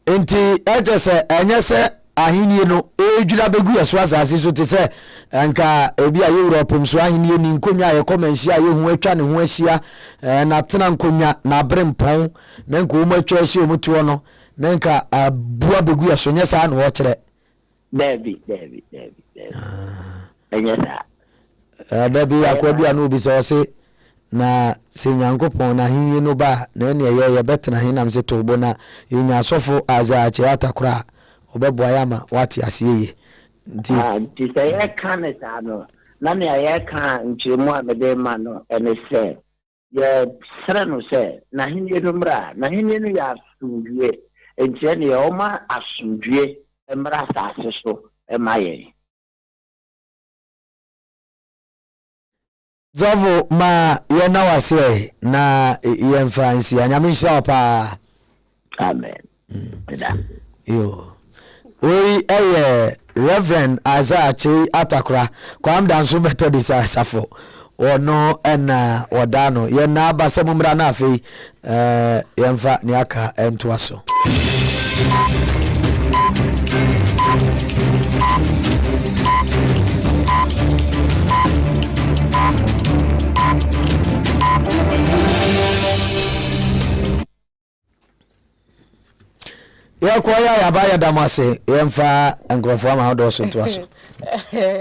Nti ɛkyɛ sɛ ɛnyɛ sɛ ahennie no ɛdwira bɛgu yɛ so asase so te sɛ nka ebi a Europe so ahennie ni nkonnwa a yɛkɔ manhyia a yɛhu atwa ne ho ahyia na tena nkonnwa na abere mpɔn na nka wɔn atwa ahyia wɔn toɔ no na nka abua bɛgu yɛ so nyɛ saa na wɔkyerɛ. David. Ɛnyɛ saa. Dabi akwa bi a no obi sɛ ɔse na sɛ Nyankopɔn na ahennie no ba na ɛne ɛyɛ yɛbɛtena he nam sɛ tobo na yɛnya asɔfo azaakye atakora obeboa ya ma wati asiye nti sɛ yɛka ne saa no na ne yɛka nkyerɛmu a mede ma no ɛne sɛ yɛsrɛ no sɛ na henie no mmra na henie no yɛ asomdwie nti ne yɛwɔma asomdwie mmra asase so ɛma yɛn. Zavo ma yɛna wase na yɛmfa nsia nyame nhyira pa. Amen. Yo we Reverend Azachi Atakra kwam danso Methodist asafo ono ena odano ye na abasa mumra na afei yemfa ne aka entoa so. Ya kwa ya baya damase yemfa nkrofo ama hodo so ntoa so.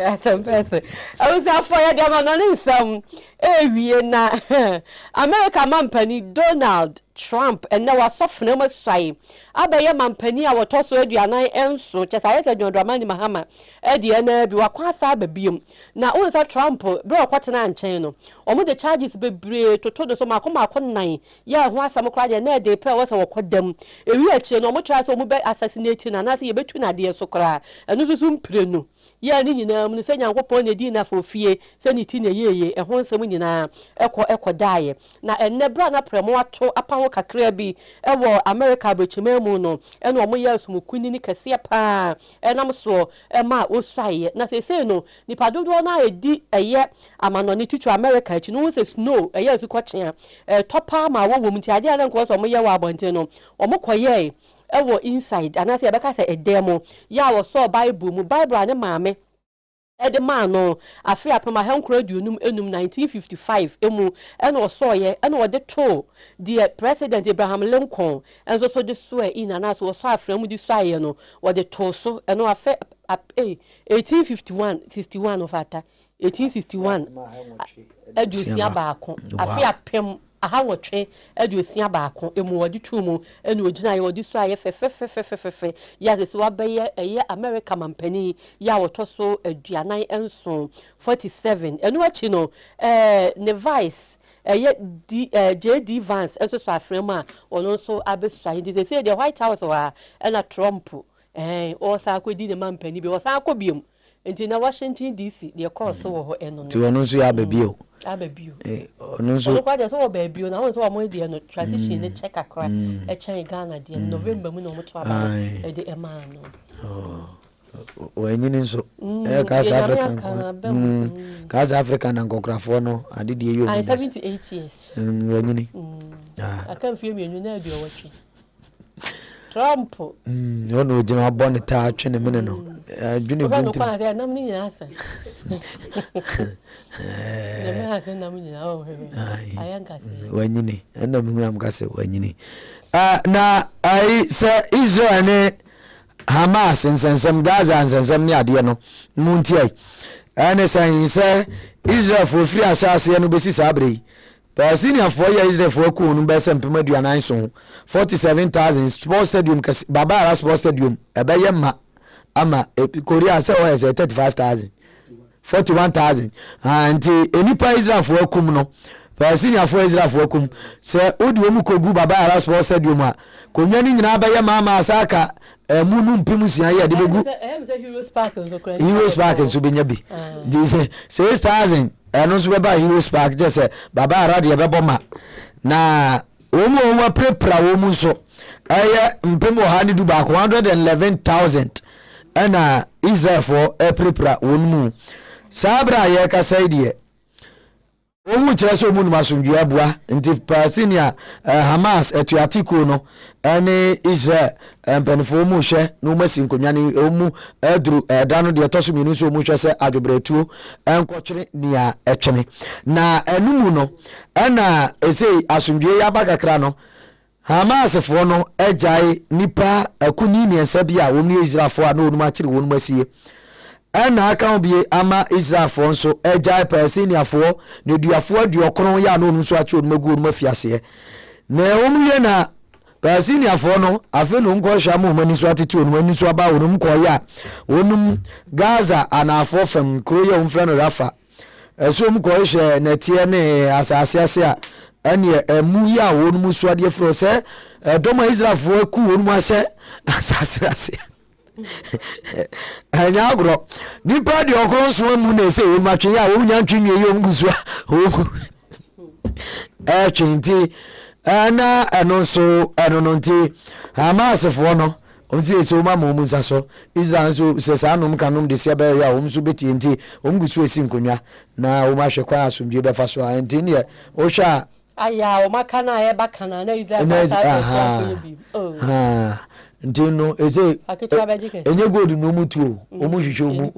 Asempese awusa fo ya dama no nsam ewie na America mampani Donald Trump ena wasofna masai abaye mampani a wotoso aduanan enso chesa yesa dwodramani mahama ade na bi wakwasa ababiem na unsa Trump bre okwatena nchen no omo de charges bebre toto so makoma akonan ya ho asam kra de na de pe wose wokodam ewi akire no omo try so omo be assassinate na na se ye betu na de so kra enu susu mpre no ya ni nyina mu se Nyankopon na di na fofie se ni ti na yeye ho nsem nyina ekodaye na enne bra na premo ato apa kakra bi ewo America bechimemu no ene omo yasumukuni ni kase pa enam so ma osuaye na sese no nipa dodo na edi eye amanoni tutu America chi no se snow eye asukwache topa ma wo mti ade na nko so omo ye wa abonte no omo koye ewo inside anase ebeka se edemo ya wo so Bible mu Bible ane maame Edema no afi apema henkro duonum enum 1955 emu ene osoye ene wode to the President Abraham Lincoln enso so de so ina na so aframu di so aye no wode to so ene afi 1861 of Atta 1861 edusia baako afi apem aha wotwe aduosia baako emu wodi tumu ene ogina ye wodi so aye fefefefefefe ya se wabeye eye America mampani ya wotoso aduanan enso 47 enu achi no ne vice eye JD Vance enso so afrema a ono so abesuaye de say the White House wa na Trump o sa akodi ne mampani bi o sa akobiem nti na Washington DC the course so ho eno ti wono so ya babio ababio ono so ono kwaje so babio na won so mo de no transition ne check akra e chen Ghana de November mu no mo to aba e de ema no wanyini nso Kasa African na nkokrafo no adede ye yo 78 years wanyini aka mfie mienu na bi owatwi Trump ono jina abon ta atwe ne mene no adwene bi nti kwa se nam ni nyina asa ne me asa nam nyina o ayanka se wanyini ena mu am kase wanyini na ai se Israel ne Hamas nsensem Gaza nsensem ne ade no munti ai ene san se Israel for free asase no besi sabre Palestinian for ya Israel for ku no be sempem aduanan so 47,000 sports stadium Baba Ara sports stadium ebeye ma ama Korea se o 35,000 41,000 and enipa Israel for ku no Palestinian for Israel for ku se odi omu kogu Baba Ara sports stadium a konwani nyina beye ma asaka munu mpemu sia ya de begu Heroes Park nso benya bi this 6,000 eno so beba Heroes Park je se Baba Ara de bebo ma na omu prepra omu so eye mpemu ha ni du ba 111,000 ana Israel for prepra wonmu sabra ye kasaidie omu kire so omu numasundua abua nti Palestinian Hamas etuatiko no ene Israel empenfo mu hwe no masi nkonwa ne omu adru dano de toso minu so omu hwe se adwebretuo enkotwere nia etwene na enumu no ana esei asundue ya bakakra no Hamas fo no ejai nipa akuni ne nsabia omu Israel fo a no onu akire wonu masie ana aka obie ama Israel fo nso ejai Palestinian fo ne duafo aduokron ya no onu so achi onu magu onu mafiase na omu ye na Palestinian fo no afi no nko hwa mo mani so atete onu mani so aba onu mko ya onu Gaza anafo fam kroye umfra no Rafa eso mko hwe na tie ne asase ase a ene emu ya onu mu so ade fro se doma Israel fo ku onu mu ase asase ase anya agro nipa de okron so mu na ese onu matwe ya onu nya ntwe ye omu so twinti ana anonso anononti Hamas fo no onti eso ma mo musa so Israel so se sanum kanum de sia ba ya o mso beti enti o mgusu esi nkonwa na o ma hwe kwa asomdwe be fa so enti ne o hwa aya o makana e bakana na Israel fa bi enti no eze enye gold no mutu o mu hwehwe mu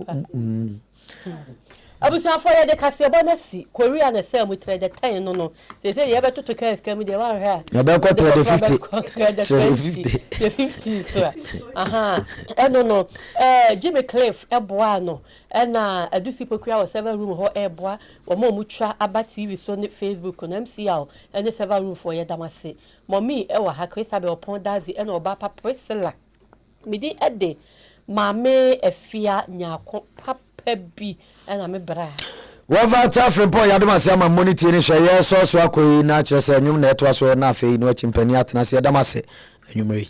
abusa for ya de KaseƐ bonasi Korea na say mu trade 10 no they say ye beto to KaseƐ mu de wan hwa ya be ko trade 50 so no Jimmy Cliff eboa no na adusi pokua o server room ho eboa o mu twa aba TV so ne Facebook no MCL and server room for ye damase mommy e wa ha Christabel upon dazi na oba pa Priscilla midi ede Maame Nyarko Pabi and I'm a bra. Wofa Atta from Paul Yadamasi ama moniti ni hwe so akoyi na kire se nwum na eto so na afei no chimpani atena se Yadamase anwumri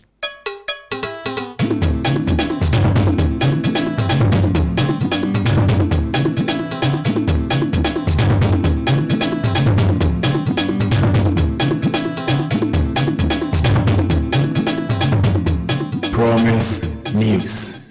Promise News.